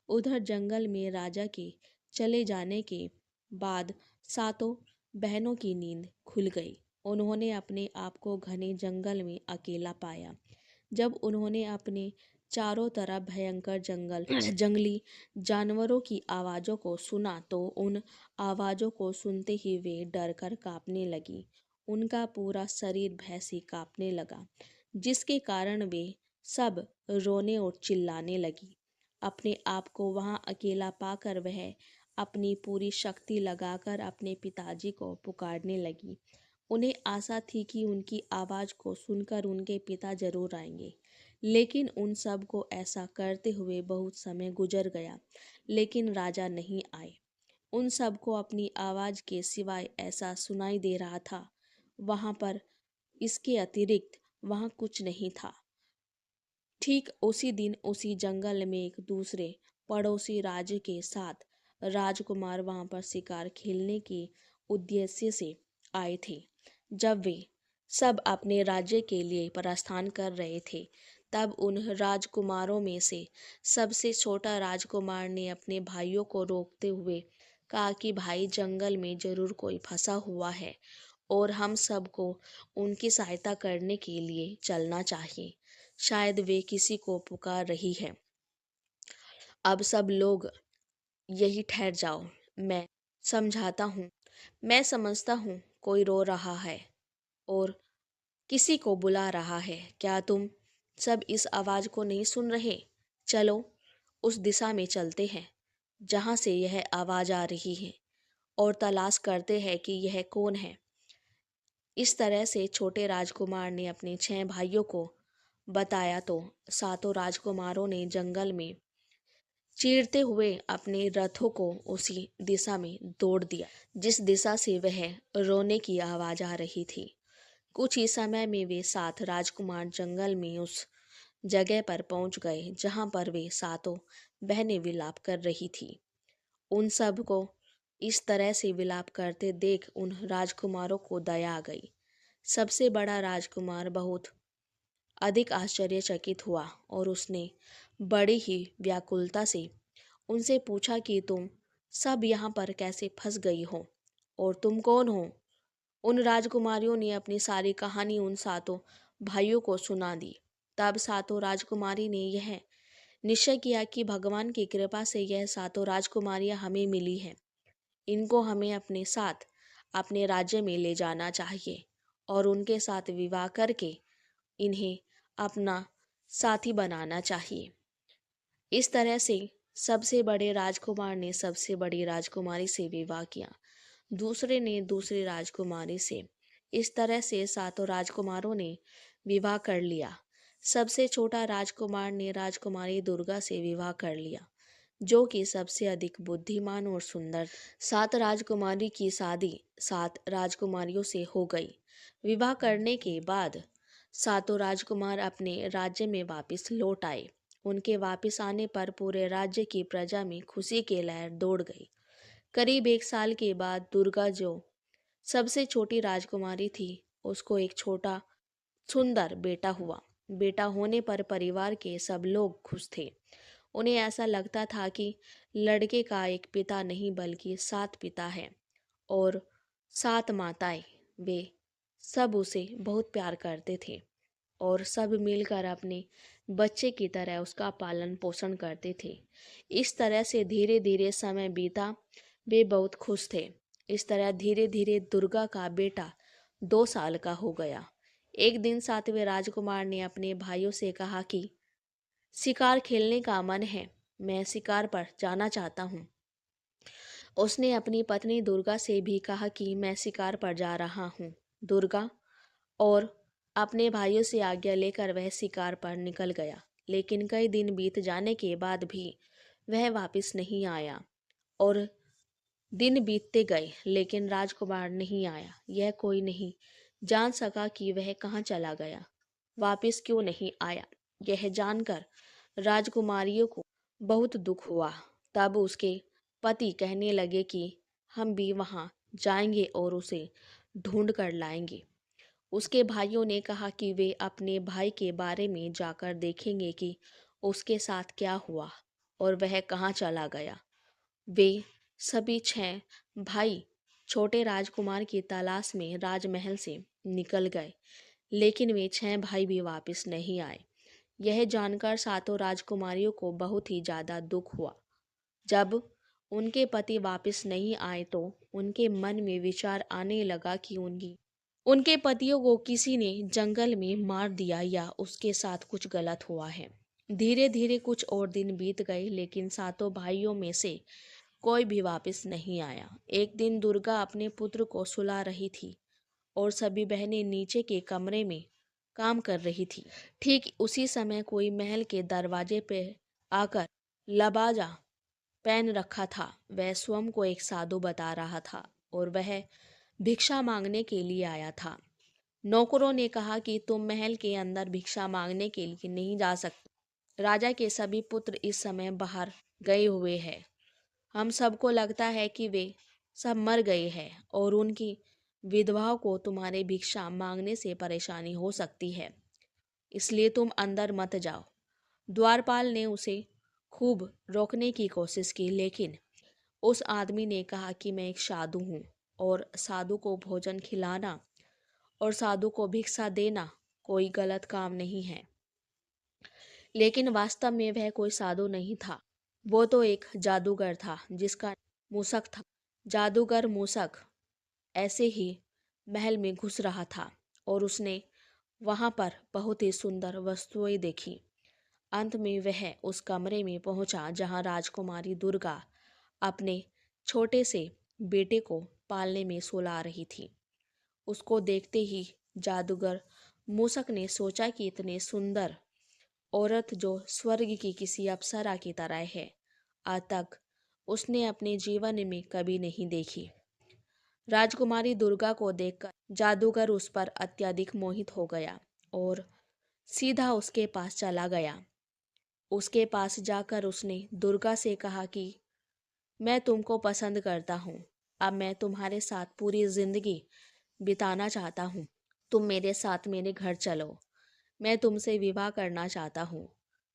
उधर जंगल में राजा के चले जाने के बाद सातों बहनों की नींद खुल गई। उन्होंने अपने आप को घने जंगल में अकेला पाया। जब उन्होंने अपने चारों तरफ भयंकर जंगली जानवरों की आवाज़ों को सुना, तो उन आवाज़ों को सुनते ही वे डरकर कांपने लगी। उनका पूरा शरीर भय से कांपने लगा, जिसके कारण वे सब रोने और चिल्लाने लगी। अपने आप को वहां अकेला पाकर वह अपनी पूरी शक्ति लगाकर अपने पिताजी को पुकारने लगी। उन्हें आशा थी कि उनकी आवाज़ को सुनकर उनके पिता जरूर आएंगे, लेकिन उन सब को ऐसा करते हुए बहुत समय गुजर गया, लेकिन राजा नहीं आए। उन सब को अपनी आवाज़ के सिवाय ऐसा सुनाई दे रहा था, वहां पर इसके अतिरिक्त वहां कुछ नहीं था। ठीक उसी दिन उसी जंगल में एक दूसरे पड़ोसी राज्य के साथ राजकुमार वहां पर शिकार खेलने के उद्देश्य से आए थे। जब वे सब अपने राज्य के लिए प्रस्थान कर रहे थे, तब उन राजकुमारों में से सबसे छोटा राजकुमार ने अपने भाइयों को रोकते हुए कहा कि भाई, जंगल में जरूर कोई फंसा हुआ है और हम सबको उनकी सहायता करने के लिए चलना चाहिए। शायद वे किसी को पुकार रही है। अब सब लोग यही ठहर जाओ, मैं समझाता हूँ। मैं समझता हूँ कोई रो रहा है और किसी को बुला रहा है। क्या तुम सब इस आवाज को नहीं सुन रहे? चलो, उस दिशा में चलते हैं। जहाँ से यह आवाज़ आ रही है और तलाश करते हैं कि यह कौन है। इस तरह से छोटे राजकुमार ने अपने 6 भाइयों को बताया तो सातों राजकुमारों ने जंगल में चीरते हुए अपने रथों को उसी दिशा में दौड़ दिया जिस दिशा से वह रोने की आवाज़ आ रही थी। कुछ ही समय में वे 7 राजकुमार जंगल में उस जगह पर पहुंच गए जहां पर वे सातों बहनें विलाप कर रही थी। उन सब को इस तरह से विलाप करते देख उन राजकुमारों को दया आ गई। सबसे बड़ा राजकुमार बहुत अधिक आश्चर्यचकित हुआ और उसने बड़ी ही व्याकुलता से उनसे पूछा कि तुम सब यहाँ पर कैसे फंस गई हो और तुम कौन हो। उन राजकुमारियों ने अपनी सारी कहानी उन सातों भाइयों को सुना दी। तब सातों राजकुमारी ने यह निश्चय किया कि भगवान की कृपा से यह सातों राजकुमारियां हमें मिली हैं। इनको हमें अपने साथ अपने राज्य में ले जाना चाहिए और उनके साथ विवाह करके इन्हें अपना साथी बनाना चाहिए। इस तरह से सबसे बड़े राजकुमार ने सबसे बड़ी राजकुमारी से विवाह किया, दूसरे ने दूसरी राजकुमारी से। इस तरह से सातों राजकुमारों ने विवाह कर लिया। सबसे छोटा राजकुमार ने राजकुमारी दुर्गा से विवाह कर लिया, जो कि सबसे अधिक बुद्धिमान और सुंदर। 7 राजकुमारी की शादी 7 राजकुमारियों से हो गई। विवाह करने के बाद सातों राजकुमार अपने राज्य में वापस लौट आए। उनके वापस आने पर पूरे राज्य की प्रजा में खुशी की लहर दौड़ गई। करीब 1 साल के बाद दुर्गा, जो सबसे छोटी राजकुमारी थी, उसको एक छोटा सुंदर बेटा हुआ। बेटा होने पर परिवार के सब लोग खुश थे। उन्हें ऐसा लगता था कि लड़के का एक पिता नहीं बल्कि 7 पिता हैं और 7 माताएं। वे सब उसे बहुत प्यार करते थे और सब मिलकर अपने बच्चे की तरह उसका पालन पोषण करते थे। इस तरह से धीरे धीरे समय बीता। वे बहुत खुश थे। इस तरह धीरे धीरे दुर्गा का बेटा 2 साल का हो गया। एक दिन 7वें राजकुमार ने अपने भाइयों से कहा कि शिकार खेलने का मन है, मैं शिकार पर जाना चाहता हूँ। उसने अपनी पत्नी दुर्गा से भी कहा कि मैं शिकार पर जा रहा हूँ। दुर्गा और अपने भाइयों से आज्ञा लेकर वह शिकार पर निकल गया, लेकिन कई दिन बीत जाने के बाद भी वह वापस नहीं आया और दिन बीतते गए लेकिन राजकुमार नहीं आया। यह कोई नहीं जान सका कि वह कहाँ चला गया, वापस क्यों नहीं आया। यह जानकर राजकुमारियों को बहुत दुख हुआ। तब उसके पति कहने लगे कि हम भी वहाँ जाएंगे और उसे ढूंढ कर लाएंगे। उसके भाइयों ने कहा कि वे अपने भाई के बारे में जाकर देखेंगे कि उसके साथ क्या हुआ और वह कहाँ चला गया। वे सभी 6 भाई छोटे राजकुमार की तलाश में राजमहल से निकल गए, लेकिन वे 6 भाई भी वापस नहीं आए। यह जानकर सातों राजकुमारियों को बहुत ही ज़्यादा दुख हुआ। जब उनके पति वापस नहीं आए तो उनके मन में विचार आने लगा कि उनके पतियों को किसी ने जंगल में मार दिया या उसके साथ कुछ गलत हुआ है। धीरे धीरे कुछ और दिन बीत गए लेकिन सातों भाइयों में से कोई भी वापस नहीं आया। एक दिन दुर्गा अपने पुत्र को सुला रही थी और सभी बहनें नीचे के कमरे में काम कर रही थी। ठीक उसी समय कोई महल के दरवाजे पे आकर लबाजा पहन रखा था। वह स्वयं को एक साधु बता रहा था और वह भिक्षा मांगने के लिए आया था। नौकरों ने कहा कि तुम महल के अंदर भिक्षा मांगने के लिए नहीं जा सकते। राजा के सभी पुत्र इस समय बाहर गए हुए हैं। हम सबको लगता है कि वे सब मर गए हैं और उनकी विधवाओं को तुम्हारे भिक्षा मांगने से परेशानी हो सकती है, इसलिए तुम अंदर मत जाओ। द्वारपाल ने उसे खूब रोकने की कोशिश की, लेकिन उस आदमी ने कहा कि मैं एक साधु हूँ और साधु को भोजन खिलाना और साधु को भिक्षा देना कोई गलत काम नहीं है। लेकिन वास्तव में वह कोई साधु नहीं था, वो तो एक जादूगर था जिसका मूसक था। जादूगर मूसक ऐसे ही महल में घुस रहा था और उसने वहां पर बहुत ही सुंदर वस्तुएं देखी। अंत में वह उस कमरे में पहुंचा जहां राजकुमारी दुर्गा अपने छोटे से बेटे को पालने में सुला रही थी। उसको देखते ही जादूगर मूसक ने सोचा कि इतने सुंदर औरत जो स्वर्ग की किसी अप्सरा की तरह है, आज तक उसने अपने जीवन में कभी नहीं देखी। राजकुमारी दुर्गा को देखकर जादूगर उस पर अत्यधिक मोहित हो गया और सीधा उसके पास चला गया। उसके पास जाकर उसने दुर्गा से कहा कि मैं तुमको पसंद करता हूँ। अब मैं तुम्हारे साथ पूरी जिंदगी बिताना चाहता हूँ। तुम मेरे साथ मेरे घर चलो। मैं तुमसे विवाह करना चाहता हूँ।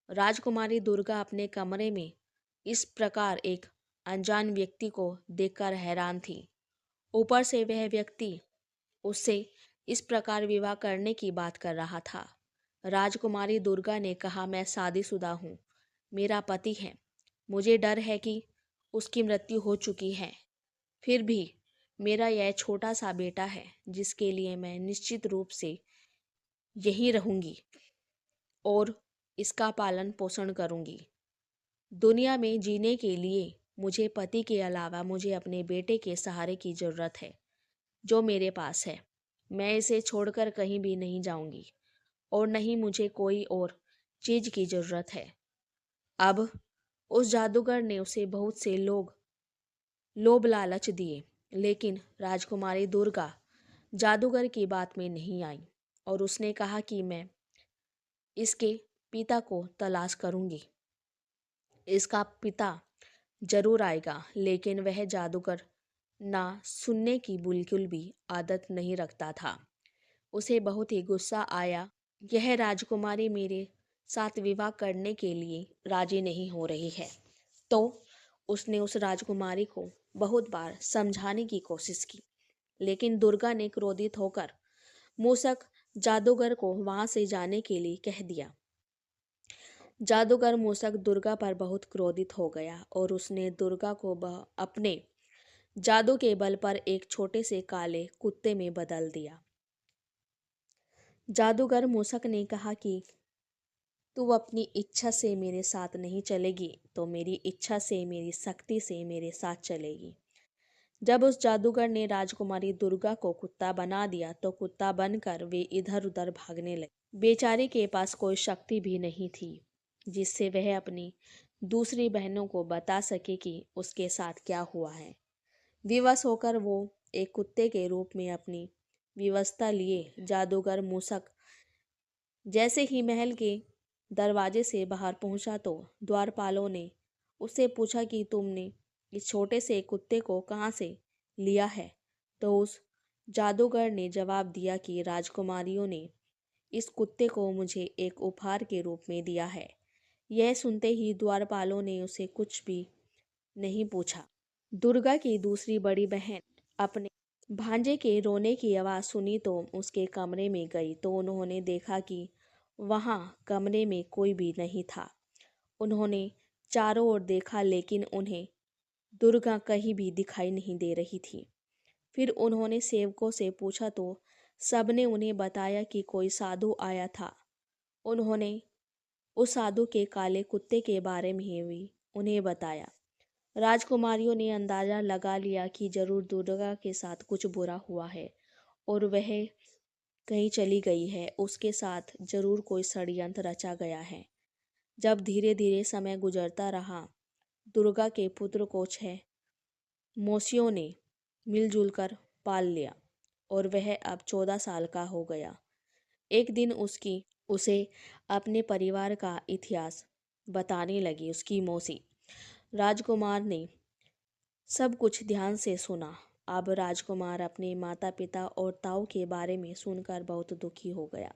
राजकुमारी दुर्गा अपने कमरे में इस प्रकार एक अनजान व्यक्ति को देखकर हैरान थी। ऊपर से वह व्यक्ति उससे इस प्रकार विवाह करने की बात कर रहा था। राजकुमारी दुर्गा ने कहा, मैं शादीशुदा हूँ, मेरा पति है, मुझे डर है कि उसकी मृत्यु हो चुकी है, फिर भी मेरा यह छोटा सा बेटा है जिसके लिए मैं निश्चित रूप से यहीं रहूंगी और इसका पालन पोषण करूंगी। दुनिया में जीने के लिए मुझे पति के अलावा मुझे अपने बेटे के सहारे की जरूरत है जो मेरे पास है। मैं इसे छोड़कर कहीं भी नहीं जाऊंगी और नहीं मुझे कोई और चीज की जरूरत है। अब उस जादूगर ने उसे बहुत से लोभ लालच दिए, लेकिन राजकुमारी दुर्गा जादूगर की बात में नहीं आई और उसने कहा कि मैं इसके पिता को तलाश करूंगी। इसका पिता जरूर आएगा, लेकिन वह जादूगर ना सुनने की बिल्कुल भी आदत नहीं रखता था। उसे बहुत ही गुस्सा आया। यह राजकुमारी मेरे साथ विवाह करने के लिए राजी नहीं हो रही है। तो उसने उस राजकुमारी को बहुत बार समझाने की कोशिश की, लेकिन दुर्गा ने क्रोधित होकर मूसक जादूगर को वहां से जाने के लिए कह दिया। जादूगर मूसक दुर्गा पर बहुत क्रोधित हो गया और उसने दुर्गा को अपने जादू के बल पर एक छोटे से काले कुत्ते में बदल दिया। जादूगर मूसक ने कहा कि तू अपनी इच्छा से मेरे साथ नहीं चलेगी तो मेरी इच्छा से, मेरी शक्ति से मेरे साथ चलेगी। जब उस जादूगर ने राजकुमारी दुर्गा को कुत्ता बना दिया तो कुत्ता बनकर वे इधर उधर भागने लगे। बेचारी के पास कोई शक्ति भी नहीं थी जिससे वह अपनी दूसरी बहनों को बता सके कि उसके साथ क्या हुआ है। विवश होकर वो एक कुत्ते के रूप में अपनी व्यवस्था लिए जादूगर मूसक जैसे ही महल के दरवाजे से बाहर पहुंचा तो द्वारपालों ने उससे पूछा कि तुमने इस छोटे से कुत्ते को कहाँ से लिया है। तो उस जादूगर ने जवाब दिया कि राजकुमारियों ने इस कुत्ते को मुझे एक उपहार के रूप में दिया है। यह सुनते ही द्वारपालों ने उसे कुछ भी नहीं पूछा। दुर्गा की दूसरी बड़ी बहन अपने भांजे के रोने की आवाज़ सुनी तो उसके कमरे में गई तो उन्होंने देखा कि वहाँ कमरे में कोई भी नहीं था। उन्होंने चारों ओर देखा, लेकिन उन्हें दुर्गा कहीं भी दिखाई नहीं दे रही थी। फिर उन्होंने सेवकों से पूछा तो सबने उन्हें बताया कि कोई साधु आया था। उन्होंने उस साधु के काले कुत्ते के बारे में भी उन्हें बताया। राजकुमारियों ने अंदाजा लगा लिया कि जरूर दुर्गा के साथ कुछ बुरा हुआ है और वह कहीं चली गई है। उसके साथ जरूर कोई षड्यंत्र रचा गया है। जब धीरे धीरे समय गुजरता रहा, दुर्गा के पुत्र को 6 मौसियों ने मिलजुल कर पाल लिया और वह अब 14 साल का हो गया। एक दिन उसे अपने परिवार का इतिहास बताने लगी उसकी मौसी। राजकुमार ने सब कुछ ध्यान से सुना। अब राजकुमार अपने माता पिता और ताऊ के बारे में सुनकर बहुत दुखी हो गया।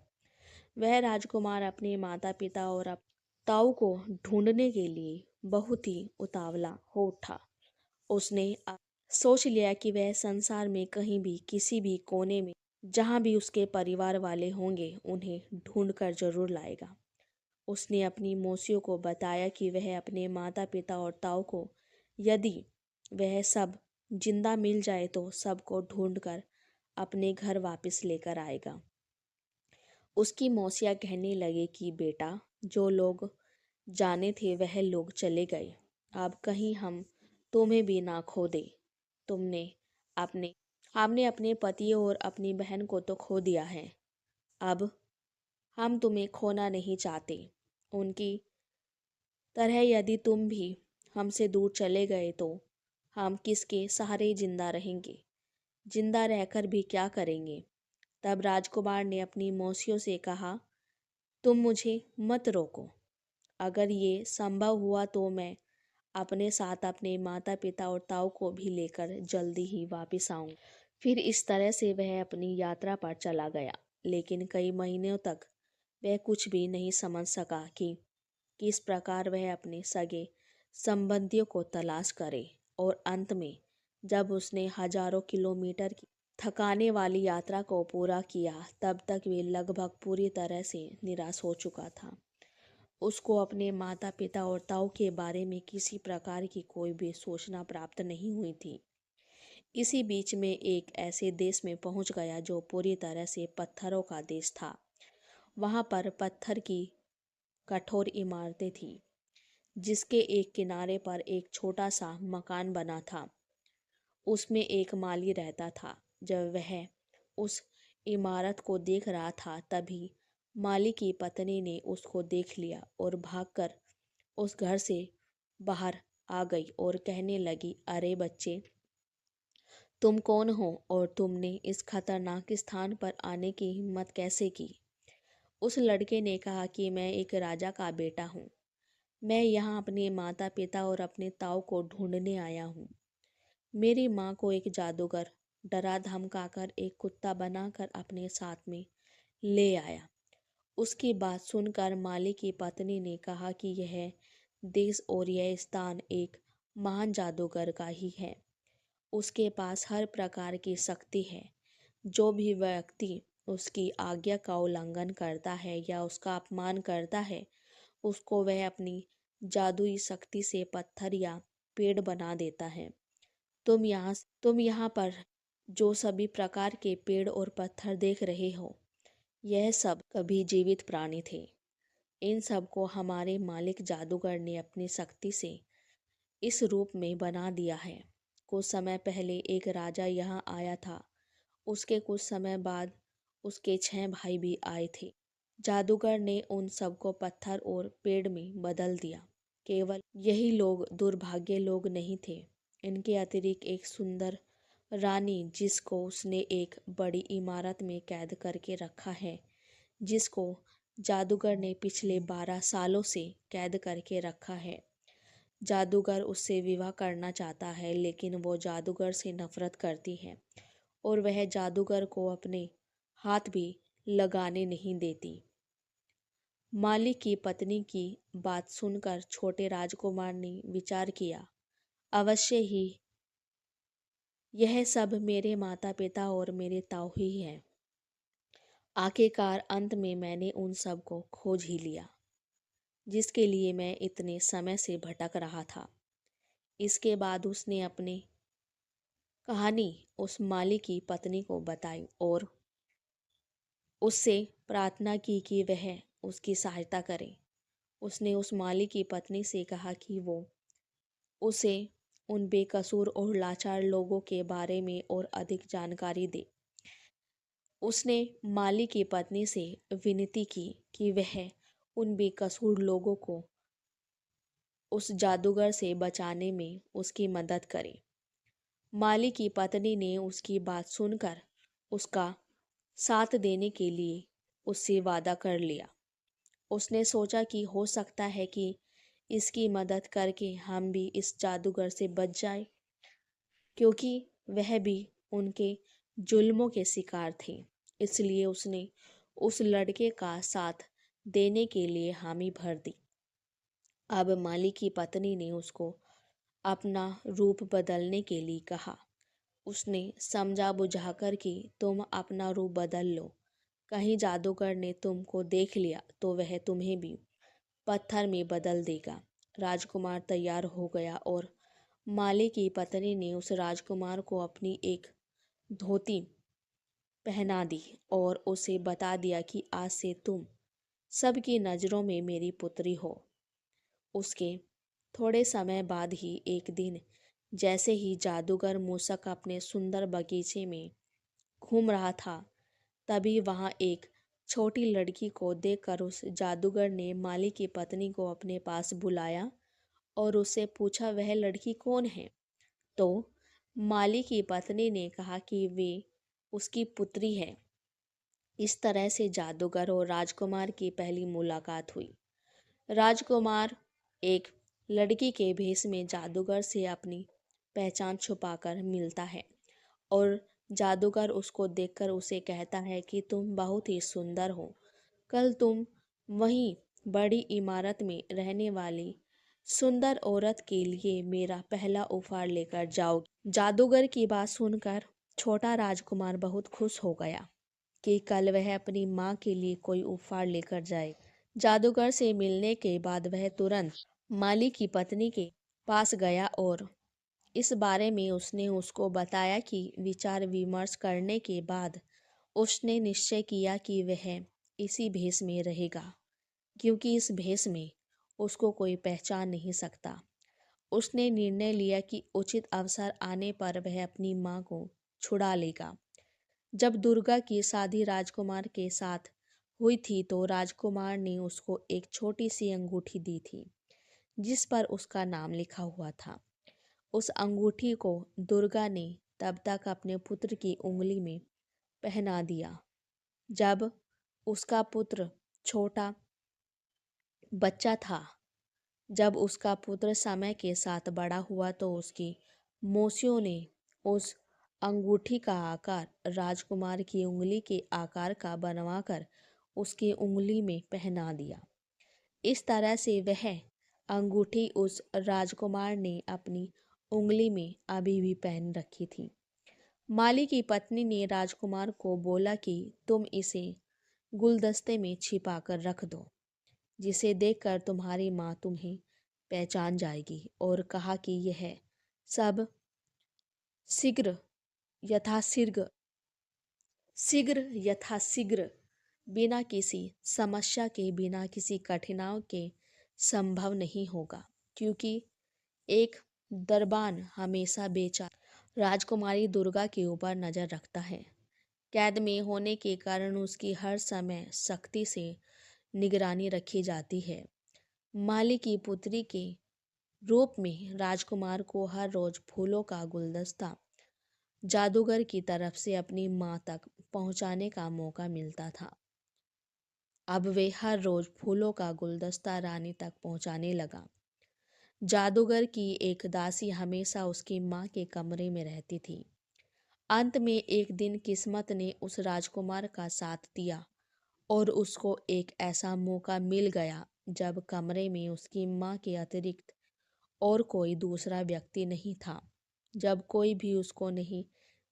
वह राजकुमार अपने माता पिता और ताऊ को ढूंढने के लिए बहुत ही उतावला हो उठा। उसने अब सोच लिया कि वह संसार में कहीं भी किसी भी कोने में जहाँ भी उसके परिवार वाले होंगे उन्हें ढूंढ कर जरूर लाएगा। उसने अपनी मौसियों को बताया कि वह अपने माता पिता और ताऊ को यदि वह सब जिंदा मिल जाए तो सबको ढूंढकर अपने घर वापस लेकर आएगा। उसकी मौसियाँ कहने लगे कि बेटा, जो लोग जाने थे वह लोग चले गए, अब कहीं हम तुम्हें भी ना खो दे। तुमने अपने हमने अपने पति और अपनी बहन को तो खो दिया है। अब हम तुम्हें खोना नहीं चाहते। उनकी तरह यदि तुम भी हमसे दूर चले गए तो हम किसके सहारे जिंदा रहेंगे? जिंदा रहकर भी क्या करेंगे? तब राजकुमार ने अपनी मौसियों से कहा, तुम मुझे मत रोको। अगर ये संभव हुआ तो मैं अपने साथ अपने माता पिता और ताऊ को भी लेकर जल्दी ही वापस आऊं। फिर इस तरह से वह अपनी यात्रा पर चला गया। लेकिन कई महीनों तक वह कुछ भी नहीं समझ सका कि किस प्रकार वह अपने सगे संबंधियों को तलाश करे। और अंत में जब उसने हजारों किलोमीटर की थकाने वाली यात्रा को पूरा किया, तब तक वे लगभग पूरी तरह से निराश हो चुका था। उसको अपने माता पिता और ताऊ के बारे में किसी प्रकार की कोई भी सूचना प्राप्त नहीं हुई थी। इसी बीच में एक ऐसे देश में पहुंच गया जो पूरी तरह से पत्थरों का देश था। वहां पर पत्थर की कठोर इमारतें थीं, जिसके एक किनारे पर एक छोटा सा मकान बना था। उसमें एक माली रहता था। जब वह उस इमारत को देख रहा था, तभी माली की पत्नी ने उसको देख लिया और भागकर उस घर से बाहर आ गई और कहने लगी, अरे बच्चे, तुम कौन हो और तुमने इस खतरनाक स्थान पर आने की हिम्मत कैसे की? उस लड़के ने कहा कि मैं एक राजा का बेटा हूँ। मैं यहाँ अपने माता पिता और अपने ताऊ को ढूंढने आया हूँ। मेरी माँ को एक जादूगर डरा धमकाकर एक कुत्ता बनाकर अपने साथ में ले आया। उसकी बात सुनकर माली की पत्नी ने कहा कि यह देश और यह स्थान एक महान जादूगर का ही है। उसके पास हर प्रकार की शक्ति है। जो भी व्यक्ति उसकी आज्ञा का उल्लंघन करता है या उसका अपमान करता है, उसको वह अपनी जादुई शक्ति से पत्थर या पेड़ बना देता है। तुम यहाँ पर जो सभी प्रकार के पेड़ और पत्थर देख रहे हो, यह सब कभी जीवित प्राणी थे। इन सब को हमारे मालिक जादूगर ने अपनी शक्ति से इस रूप में बना दिया है। कुछ समय पहले एक राजा यहाँ आया था। उसके कुछ समय बाद उसके 6 भाई भी आए थे। जादूगर ने उन सबको पत्थर और पेड़ में बदल दिया। केवल यही लोग दुर्भाग्य लोग नहीं थे। इनके अतिरिक्त एक सुंदर रानी, जिसको उसने एक बड़ी इमारत में कैद करके रखा है, जिसको जादूगर ने पिछले 12 सालों से कैद करके रखा है। जादूगर उससे विवाह करना चाहता है, लेकिन वो जादूगर से नफरत करती है और वह जादूगर को अपने हाथ भी लगाने नहीं देती। माली की पत्नी की बात सुनकर छोटे राजकुमार ने विचार किया, अवश्य ही यह सब मेरे माता पिता और मेरे ताऊ ही हैं। आखिरकार अंत में मैंने उन सब को खोज ही लिया, जिसके लिए मैं इतने समय से भटक रहा था। इसके बाद उसने अपनी कहानी उस माली की पत्नी को बताई और उससे प्रार्थना की कि वह उसकी सहायता करे। उसने उस माली की पत्नी से कहा कि वो उसे उन बेकसूर और लाचार लोगों के बारे में और अधिक जानकारी दे। उसने माली की पत्नी से विनती की कि वह उन बेकसूर लोगों को उस जादूगर से बचाने में उसकी मदद करे। माली की पत्नी ने उसकी बात सुनकर उसका साथ देने के लिए उससे वादा कर लिया। उसने सोचा कि हो सकता है कि इसकी मदद करके हम भी इस जादूगर से बच जाए, क्योंकि वह भी उनके जुल्मों के शिकार थे। इसलिए उसने उस लड़के का साथ देने के लिए हामी भर दी। अब माली की पत्नी ने उसको अपना रूप बदलने के लिए कहा। उसने समझा बुझाकर कि तुम अपना रूप बदल लो। कहीं जादूगर ने तुमको देख लिया तो वह तुम्हें भी पत्थर में बदल देगा। राजकुमार तैयार हो गया और माली की पत्नी ने उस राजकुमार को अपनी एक धोती पहना दी और उसे बता दिया कि आज से तुम सबकी नज़रों में मेरी पुत्री हो। उसके थोड़े समय बाद ही एक दिन जैसे ही जादूगर मूसक अपने सुंदर बगीचे में घूम रहा था, तभी वहां एक छोटी लड़की को देखकर उस जादूगर ने माली की पत्नी को अपने पास बुलाया और उससे पूछा वह लड़की कौन है। तो माली की पत्नी ने कहा कि वे उसकी पुत्री है। इस तरह से जादूगर और राजकुमार की पहली मुलाकात हुई। राजकुमार एक लड़की के भेष में जादूगर से अपनी पहचान छुपाकर मिलता है और जादूगर उसको देखकर उसे कहता है कि तुम बहुत ही सुंदर हो। कल तुम वहीं बड़ी इमारत में रहने वाली सुंदर औरत के लिए मेरा पहला उपहार लेकर जाओगी। जादूगर की बात सुनकर छोटा राजकुमार बहुत खुश हो गया कि कल वह अपनी माँ के लिए कोई उपहार लेकर जाए। जादूगर से मिलने के बाद वह तुरंत माली की पत्नी के पास गया और इस बारे में उसने उसको बताया कि विचार विमर्श करने के बाद उसने निश्चय किया कि वह इसी भेष में रहेगा, क्योंकि इस भेष में उसको कोई पहचान नहीं सकता। उसने निर्णय लिया कि उचित अवसर आने पर वह अपनी माँ को छुड़ा लेगा। जब दुर्गा की शादी राजकुमार के साथ हुई थी तो राजकुमार ने उसको एक छोटी सी अंगूठी दी थी जिस पर उसका नाम लिखा हुआ था। उस अंगूठी को दुर्गा ने तब तक अपने पुत्र की उंगली में पहना दिया जब उसका पुत्र छोटा बच्चा था। जब उसका पुत्र समय के साथ बड़ा हुआ तो उसकी मौसियों ने उस अंगूठी का आकार राजकुमार की उंगली के आकार का बनवाकर उसकी उंगली में पहना दिया। इस तरह से वह अंगूठी उस राजकुमार ने अपनी उंगली में अभी भी पहन रखी थी। माली की पत्नी ने राजकुमार को बोला कि तुम इसे गुलदस्ते में छिपा कर रख दो, जिसे देखकर तुम्हारी माँ तुम्हें पहचान जाएगी, और कहा कि यह सब शीघ्र यथाशीघ्र शीघ्र यथाशीघ्र बिना किसी समस्या के, बिना किसी कठिनाई के संभव नहीं होगा, क्योंकि एक दरबान हमेशा बेचारी राजकुमारी दुर्गा के ऊपर नजर रखता है। कैद में होने के कारण उसकी हर समय सख्ती से निगरानी रखी जाती है। माली की पुत्री के रूप में राजकुमार को हर रोज फूलों का गुलदस्ता जादूगर की तरफ से अपनी माँ तक पहुँचाने का मौका मिलता था। अब वे हर रोज फूलों का गुलदस्ता रानी तक पहुँचाने लगा। जादूगर की एक दासी हमेशा उसकी माँ के कमरे में रहती थी। अंत में एक दिन किस्मत ने उस राजकुमार का साथ दिया और उसको एक ऐसा मौका मिल गया जब कमरे में उसकी माँ के अतिरिक्त और कोई दूसरा व्यक्ति नहीं था। जब कोई भी उसको नहीं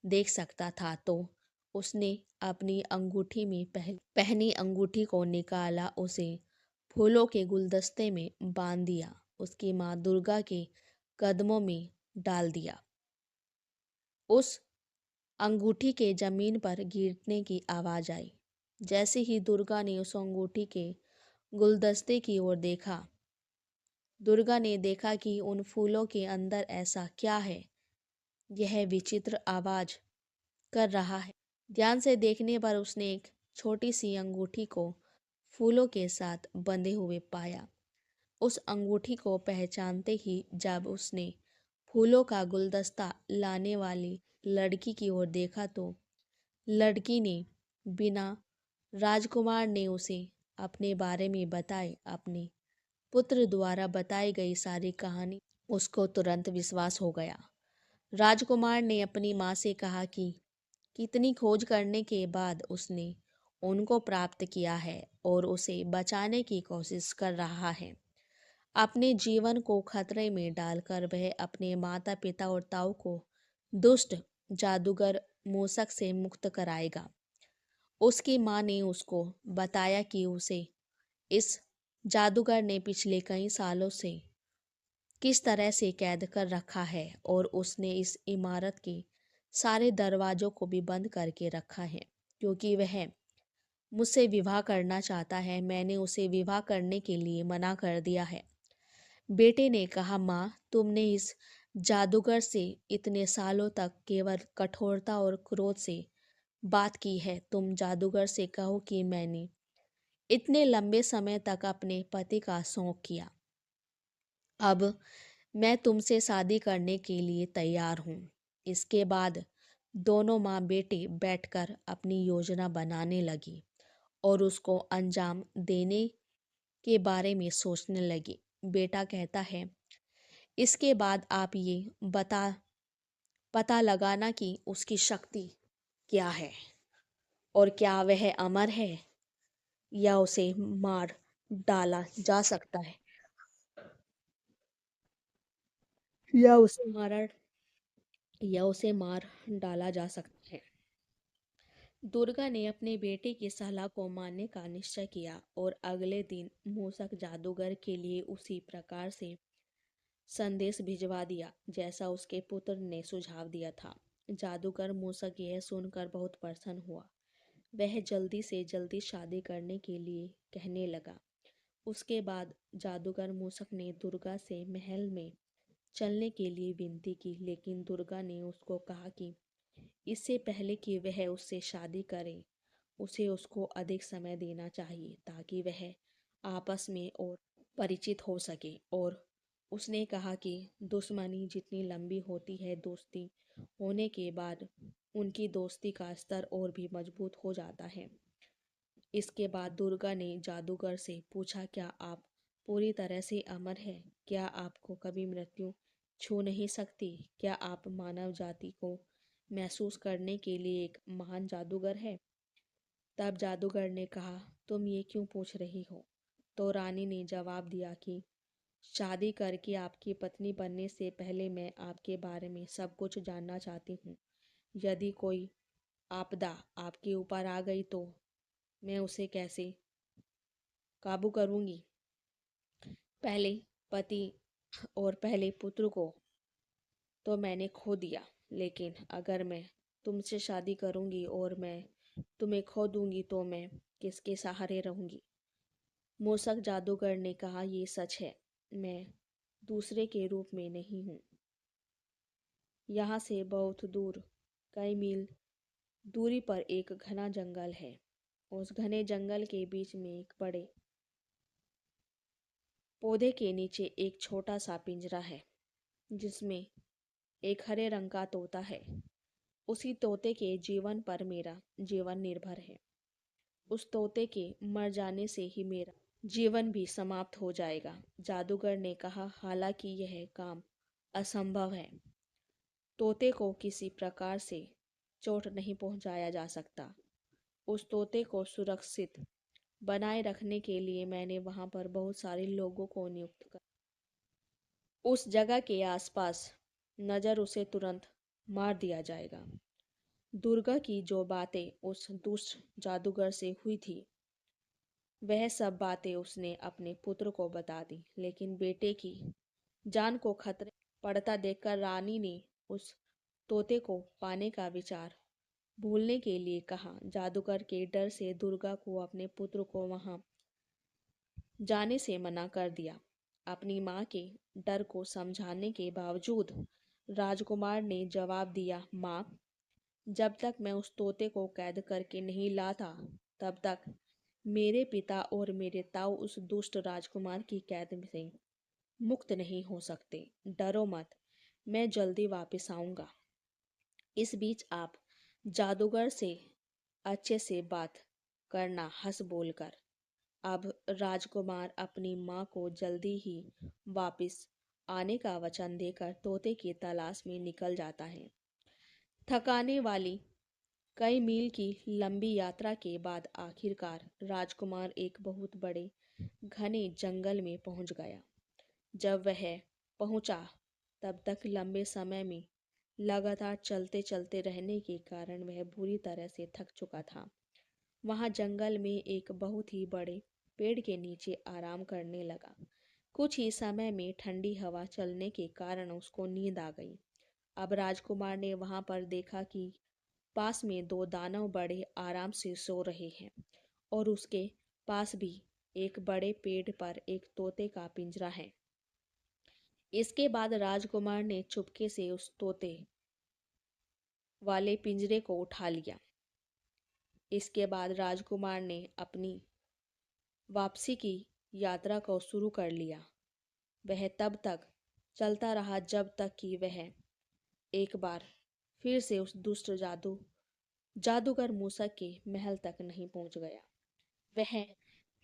देख सकता था तो उसने अपनी अंगूठी में पहनी अंगूठी को निकाला, उसे फूलों के गुलदस्ते में बांध दिया, उसकी माँ दुर्गा के कदमों में डाल दिया। उस अंगूठी के जमीन पर गिरने की आवाज आई। जैसे ही दुर्गा ने उस अंगूठी के गुलदस्ते की ओर देखा, दुर्गा ने देखा कि उन फूलों के अंदर ऐसा क्या है, यह विचित्र आवाज कर रहा है। ध्यान से देखने पर उसने एक छोटी सी अंगूठी को फूलों के साथ बंधे हुए पाया। उस अंगूठी को पहचानते ही जब उसने फूलों का गुलदस्ता लाने वाली लड़की की ओर देखा तो लड़की ने बिना राजकुमार ने उसे अपने बारे में बताए अपने पुत्र द्वारा बताई गई सारी कहानी उसको तुरंत विश्वास हो गया। राजकुमार ने अपनी माँ से कहा कि कितनी खोज करने के बाद उसने उनको प्राप्त किया है और उसे बचाने की कोशिश कर रहा है। अपने जीवन को खतरे में डालकर वह अपने माता पिता और ताऊ को दुष्ट जादूगर मूसक से मुक्त कराएगा। उसकी माँ ने उसको बताया कि उसे इस जादूगर ने पिछले कई सालों से किस तरह से कैद कर रखा है और उसने इस इमारत के सारे दरवाजों को भी बंद करके रखा है, क्योंकि वह मुझसे विवाह करना चाहता है। मैंने उसे विवाह करने के लिए मना कर दिया है। बेटे ने कहा, माँ, तुमने इस जादूगर से इतने सालों तक केवल कठोरता और क्रोध से बात की है। तुम जादूगर से कहो कि मैंने इतने लंबे समय तक अपने पति का शौक किया। अब मैं तुमसे शादी करने के लिए तैयार हूँ। इसके बाद दोनों माँ बेटे बैठकर अपनी योजना बनाने लगी और उसको अंजाम देने के बारे में सोचने लगी। बेटा कहता है, इसके बाद आप ये पता लगाना कि उसकी शक्ति क्या है और क्या वह अमर है या उसे मार डाला जा सकता है या उसे मार डाला जा सकता है। दुर्गा ने अपने बेटे की सलाह को मानने का निश्चय किया और अगले दिन मूसक जादूगर के लिए उसी प्रकार से संदेश भिजवा दिया जैसा उसके पुत्र ने सुझाव दिया था। जादूगर मूसक यह सुनकर बहुत प्रसन्न हुआ। वह जल्दी से जल्दी शादी करने के लिए कहने लगा। उसके बाद जादूगर मूसक ने दुर्गा से महल में चलने के लिए विनती की, लेकिन दुर्गा ने उसको कहा कि इससे पहले कि वह उससे शादी करे, उसे उसको अधिक समय देना चाहिए ताकि वह आपस में और परिचित हो सके। और उसने कहा कि दुश्मनी जितनी लंबी होती है, दोस्ती होने के बाद उनकी दोस्ती का स्तर और भी मजबूत हो जाता है। इसके बाद दुर्गा ने जादूगर से पूछा, क्या आप पूरी तरह से अमर हैं? क्या आपको कभी मृत्यु छू नहीं सकती? क्या आप मानव जाति को महसूस करने के लिए एक महान जादूगर हैं? तब जादूगर ने कहा, तुम ये क्यों पूछ रही हो? तो रानी ने जवाब दिया कि शादी करके आपकी पत्नी बनने से पहले मैं आपके बारे में सब कुछ जानना चाहती हूँ। यदि कोई आपदा आपके ऊपर आ गई तो मैं उसे कैसे काबू करूँगी? पहले पति और पहले पुत्र को तो मैंने खो दिया, लेकिन अगर मैं तुमसे शादी करूँगी और मैं तुम्हें खो दूँगी तो मैं किसके सहारे रहूँगी? मूसक जादूगर ने कहा, ये सच है, मैं दूसरे के रूप में नहीं हूँ। यहाँ से बहुत दूर, कई मील दूरी पर एक घना जंगल है। उस घने जंगल के बीच में एक बड़े पौधे के नीचे एक छोटा सा पिंजरा है जिसमें एक हरे रंग का तोता है। उसी तोते के जीवन पर मेरा जीवन निर्भर है। उस तोते के मर जाने से ही मेरा जीवन भी समाप्त हो जाएगा। जादूगर ने कहा, हालांकि यह काम असंभव है। तोते को किसी प्रकार से चोट नहीं पहुंचाया जा सकता। उस तोते को सुरक्षित बनाए रखने के लिए मैंने वहां पर बहुत सारे लोगों को नियुक्त कर उस जगह के आसपास नजर उसे तुरंत मार दिया जाएगा। दुर्गा की जो बातें उस दुष्ट जादूगर से हुई थी, वह सब बातें उसने अपने पुत्र को बता दी, लेकिन बेटे की जान को खतरे पड़ता देखकर रानी ने उस तोते को पाने का विचार भूलने के लिए कहा। जादूगर के डर से दुर्गा को अपने पुत्र को वहां जाने से मना कर दिया। अपनी माँ के डर को समझाने के बावजूद राजकुमार ने जवाब दिया, माँ, जब तक मैं उस तोते को कैद करके नहीं लाता, तब तक मेरे पिता और मेरे ताऊ उस दुष्ट राजकुमार की कैद से मुक्त नहीं हो सकते। डरो मत, मैं जल्दी वापस आऊंगा। इस बीच आप जादूगर से अच्छे से बात करना, हंस बोलकर। अब राजकुमार अपनी माँ को जल्दी ही वापस आने का वचन देकर तोते की तलाश में निकल जाता है। थकाने वाली कई मील की लंबी यात्रा के बाद आखिरकार राजकुमार एक बहुत बड़े घने जंगल में पहुंच गया। जब वह पहुंचा, तब तक लंबे समय में लगातार चलते चलते रहने के कारण वह बुरी तरह से थक चुका था। वहां जंगल में एक बहुत ही बड़े पेड़ के नीचे आराम करने लगा। कुछ ही समय में ठंडी हवा चलने के कारण उसको नींद आ गई। अब राजकुमार ने वहां पर देखा कि पास में दो दानव बड़े आराम से सो रहे हैं और उसके पास भी एक बड़े पेड़ पर एक तोते का पिंजरा है। इसके बाद राजकुमार ने चुपके से उस तोते वाले पिंजरे को उठा लिया। इसके बाद राजकुमार ने अपनी वापसी की यात्रा को शुरू कर लिया। वह तब तक चलता रहा जब तक कि वह एक बार फिर से उस दुष्ट जादूगर मूसक के महल तक नहीं पहुंच गया। वह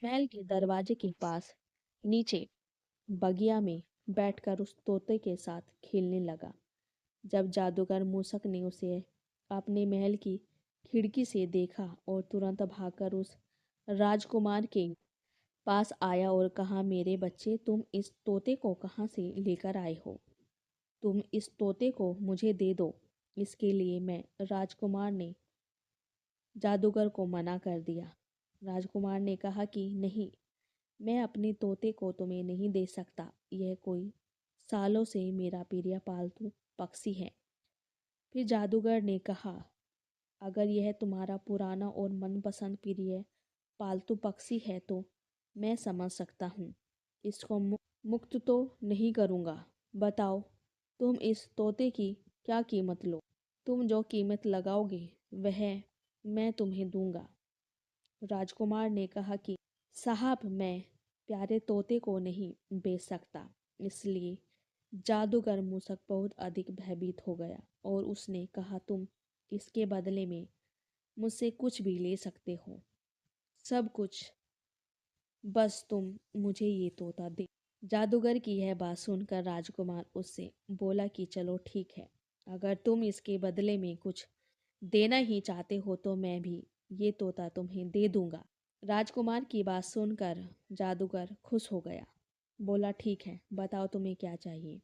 महल के दरवाजे के पास नीचे बगिया में बैठकर उस तोते के साथ खेलने लगा। जब जादूगर मूसक ने उसे अपने महल की खिड़की से देखा और तुरंत भागकर उस राजकुमार के पास आया और कहा, मेरे बच्चे, तुम इस तोते को कहाँ से लेकर आए हो? तुम इस तोते को मुझे दे दो। इसके लिए मैं राजकुमार ने जादूगर को मना कर दिया। राजकुमार ने कहा कि नहीं, मैं अपने तोते को तुम्हें नहीं दे सकता। यह कोई सालों से मेरा प्रिय पालतू पक्षी है। फिर जादूगर ने कहा, अगर यह तुम्हारा पुराना और मनपसंद प्रिय पालतू पक्षी है तो मैं समझ सकता हूँ। इसको मुक्त तो नहीं करूँगा। बताओ, तुम इस तोते की क्या कीमत लो? तुम जो कीमत लगाओगे वह मैं तुम्हें दूंगा। राजकुमार ने कहा कि साहब, मैं प्यारे तोते को नहीं बेच सकता। इसलिए जादूगर मूसक बहुत अधिक भयभीत हो गया और उसने कहा, तुम इसके बदले में मुझसे कुछ भी ले सकते हो, सब कुछ, बस तुम मुझे ये तोता दे। जादूगर की यह बात सुनकर राजकुमार उससे बोला कि चलो ठीक है, अगर तुम इसके बदले में कुछ देना ही चाहते हो तो मैं भी ये तोता तुम्हें दे दूंगा। राजकुमार की बात सुनकर जादूगर खुश हो गया। बोला, ठीक है, बताओ तुम्हें क्या चाहिए,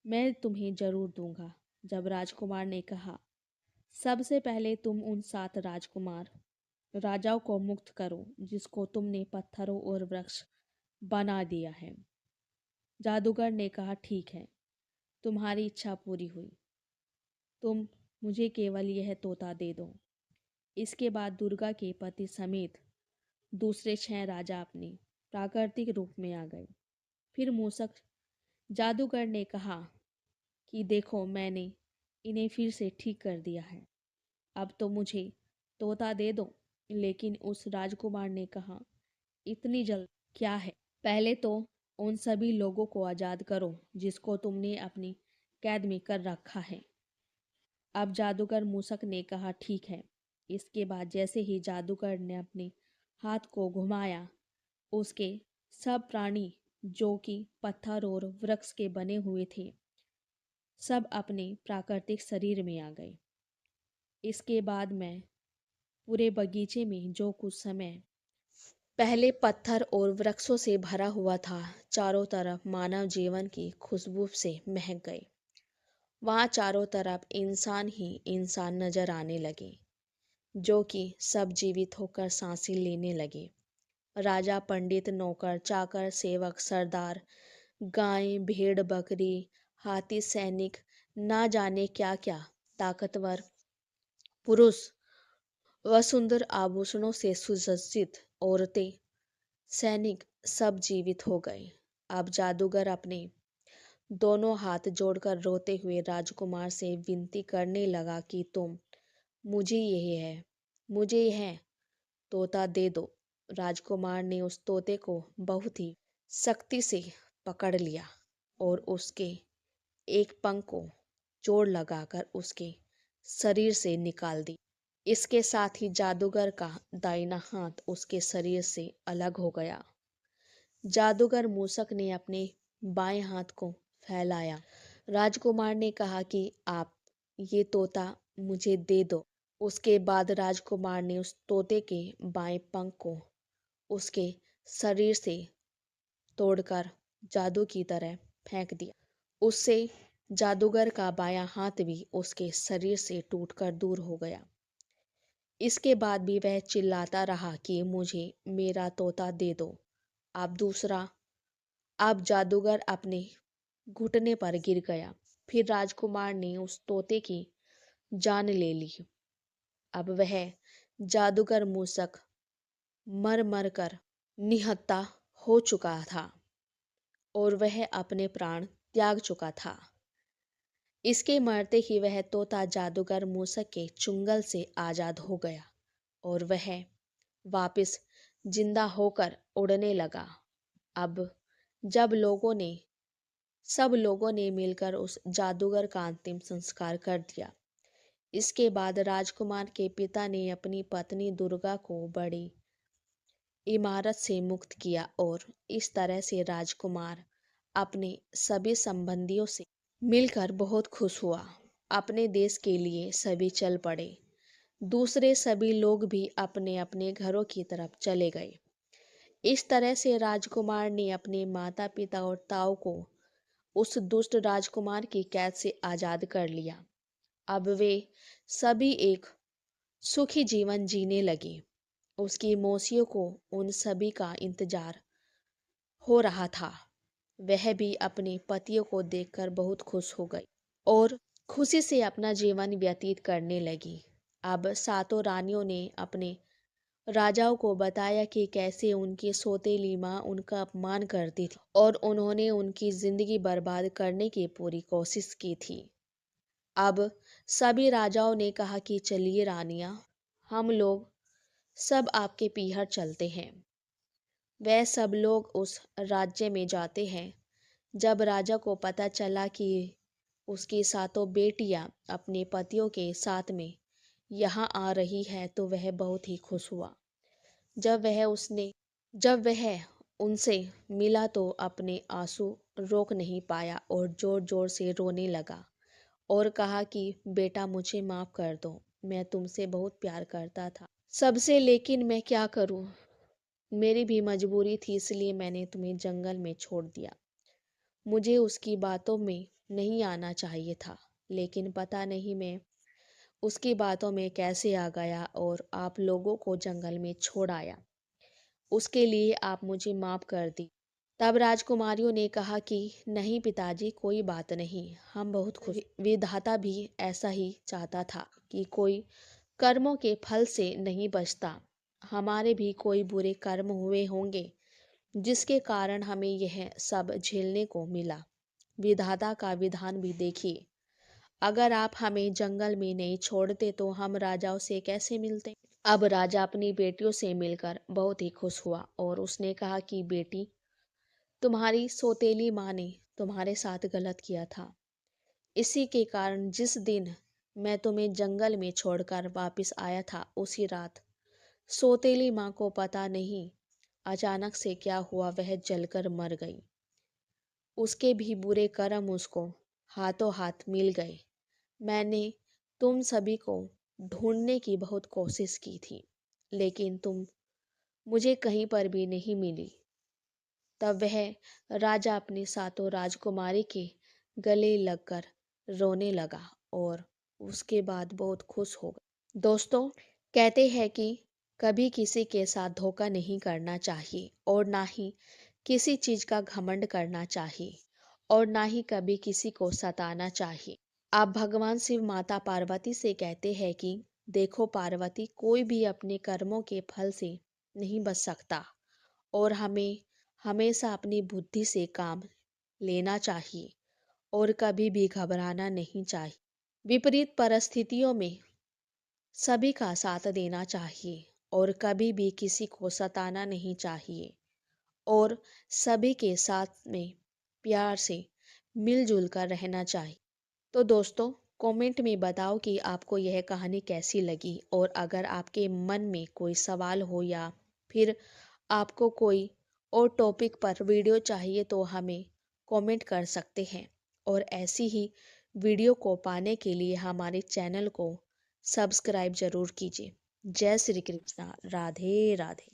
मैं तुम्हें जरूर दूंगा। जब राजकुमार ने कहा, सबसे पहले तुम उन 7 राजकुमार राजाओं को मुक्त करो जिसको तुमने पत्थरों और वृक्ष बना दिया है। जादूगर ने कहा, ठीक है, तुम्हारी इच्छा पूरी हुई। तुम मुझे केवल यह तोता दे दो। इसके बाद दुर्गा के पति समेत दूसरे 6 राजा अपने प्राकृतिक रूप में आ गए। फिर मूसक जादूगर ने कहा कि देखो, मैंने इन्हें फिर से ठीक कर दिया है। अब तो मुझे तोता दे दो। लेकिन उस राजकुमार ने कहा, इतनी जल्द क्या है? पहले तो उन सभी लोगों को आज़ाद करो जिसको तुमने अपनी कैद में कर रखा है। अब जादूगर मूसक ने कहा, ठीक है। इसके बाद जैसे ही जादूगर ने अपने हाथ को घुमाया, उसके सब प्राणी जो कि पत्थर और वृक्ष के बने हुए थे, सब अपने प्राकृतिक शरीर में आ गए। इसके बाद मैं पूरे बगीचे में जो कुछ समय पहले पत्थर और वृक्षों से भरा हुआ था, चारों तरफ मानव जीवन की खुशबू से महक गए। वहाँ चारों तरफ इंसान ही इंसान नजर आने लगे, जो कि सब जीवित होकर सांसें लेने लगे। राजा, पंडित, नौकर, चाकर, सेवक, सरदार, गाय, भेड़, बकरी, हाथी, सैनिक, ना जाने क्या क्या ताकतवर पुरुष व सुंदर आभूषणों से सुसज्जित औरतें, सैनिक, सब जीवित हो गए। अब जादूगर अपने दोनों हाथ जोड़कर रोते हुए राजकुमार से विनती करने लगा कि तुम मुझे यह तोता दे दो। राजकुमार ने उस तोते को बहुत ही सख्ती से पकड़ लिया और उसके एक पंख को जोड़ लगाकर उसके शरीर से निकाल दी। इसके साथ ही जादूगर का दाहिना हाथ उसके शरीर से अलग हो गया। जादूगर मूसक ने अपने बाएं हाथ को फैलाया। राजकुमार ने कहा कि आप ये तोता मुझे दे दो। उसके बाद राजकुमार ने उस तोते के बाएं पंख को उसके शरीर से तोड़कर जादू की तरह फेंक दिया। उससे जादूगर का बायां हाथ भी उसके शरीर से टूटकर दूर हो गया। इसके बाद भी वह चिल्लाता रहा कि मुझे मेरा तोता दे दो। अब जादूगर अपने घुटने पर गिर गया। फिर राजकुमार ने उस तोते की जान ले ली। अब वह जादूगर मूसक मर मर कर निहत्था हो चुका था और वह अपने प्राण त्याग चुका था। इसके मरते ही वह तोता जादूगर मूसक के चुंगल से आजाद हो गया और वह वापस जिंदा होकर उड़ने लगा। अब जब सब लोगों ने मिलकर उस जादूगर का अंतिम संस्कार कर दिया। इसके बाद राजकुमार के पिता ने अपनी पत्नी दुर्गा को बड़ी इमारत से मुक्त किया और इस तरह से राजकुमार अपने सभी संबंधियों से मिलकर बहुत खुश हुआ। अपने देश के लिए सभी चल पड़े। दूसरे सभी लोग भी अपने अपने घरों की तरफ चले गए। इस तरह से राजकुमार ने अपने माता पिता और ताऊ को उस दुष्ट राजकुमार की कैद से आजाद कर लिया। अब वे सभी एक सुखी जीवन जीने लगे। उसकी मौसियों को उन सभी का इंतजार हो रहा था। वह भी अपने पतियों को देखकर बहुत खुश हो गई और खुशी से अपना जीवन व्यतीत करने लगी। अब सातों रानियों ने अपने राजाओं को बताया कि कैसे उनकी सौतेली माँ उनका अपमान करती थी और उन्होंने उनकी जिंदगी बर्बाद करने की पूरी कोशिश की थी। अब सभी राजाओं ने कहा कि चलिए रानियां, हम लोग सब आपके पीछे चलते हैं। वह सब लोग उस राज्य में जाते हैं। जब राजा को पता चला कि उसकी सातों बेटियां अपने पतियों के साथ में यहाँ आ रही है तो वह बहुत ही खुश हुआ। जब वह उनसे मिला तो अपने आंसू रोक नहीं पाया और जोर जोर से रोने लगा और कहा कि बेटा मुझे माफ कर दो, मैं तुमसे बहुत प्यार करता था सबसे, लेकिन मैं क्या करूं, मेरी भी मजबूरी थी, इसलिए मैंने तुम्हें जंगल में छोड़ दिया। मुझे उसकी बातों में नहीं आना चाहिए था, लेकिन पता नहीं मैं उसकी बातों में कैसे आ गया और आप लोगों को जंगल में छोड़ आया। उसके लिए आप मुझे माफ कर दी। तब राजकुमारियों ने कहा कि नहीं पिताजी, कोई बात नहीं, हम बहुत खुश। विधाता भी ऐसा ही चाहता था कि कोई कर्मों के फल से नहीं बचता। हमारे भी कोई बुरे कर्म हुए होंगे जिसके कारण हमें यह सब झेलने को मिला। विधाता का विधान भी देखिए, अगर आप हमें जंगल में नहीं छोड़ते तो हम राजाओं से कैसे मिलते। अब राजा अपनी बेटियों से मिलकर बहुत ही खुश हुआ और उसने कहा कि बेटी, तुम्हारी सौतेली माँ ने तुम्हारे साथ गलत किया था। इसी के कारण जिस दिन मैं तुम्हें जंगल में छोड़कर वापस आया था, उसी रात सौतेली माँ को पता नहीं अचानक से क्या हुआ, वह जलकर मर गई। उसके भी बुरे कर्म उसको हाथों हाथ मिल गए। मैंने तुम सभी को ढूंढने की बहुत कोशिश की थी, लेकिन तुम मुझे कहीं पर भी नहीं मिली। तब वह राजा अपनी सातों राजकुमारी के गले लगकर रोने लगा और उसके बाद बहुत खुश हो गया। दोस्तों, कहते हैं कि कभी किसी के साथ धोखा नहीं करना चाहिए और ना ही किसी चीज का घमंड करना चाहिए और ना ही कभी किसी को सताना चाहिए। आप भगवान शिव माता पार्वती से कहते हैं कि देखो पार्वती, कोई भी अपने कर्मों के फल से नहीं बच सकता और हमें हमेशा अपनी बुद्धि से काम लेना चाहिए और कभी भी घबराना नहीं चाहिए। विपरीत परिस्थितियों में सभी का साथ देना चाहिए और कभी भी किसी को सताना नहीं चाहिए और सभी के साथ में प्यार से मिलजुल कर रहना चाहिए। तो दोस्तों, कमेंट में बताओ कि आपको यह कहानी कैसी लगी और अगर आपके मन में कोई सवाल हो या फिर आपको कोई और टॉपिक पर वीडियो चाहिए तो हमें कमेंट कर सकते हैं और ऐसी ही वीडियो को पाने के लिए हमारे चैनल को सब्सक्राइब जरूर कीजिए। जय श्री कृष्णा, राधे राधे।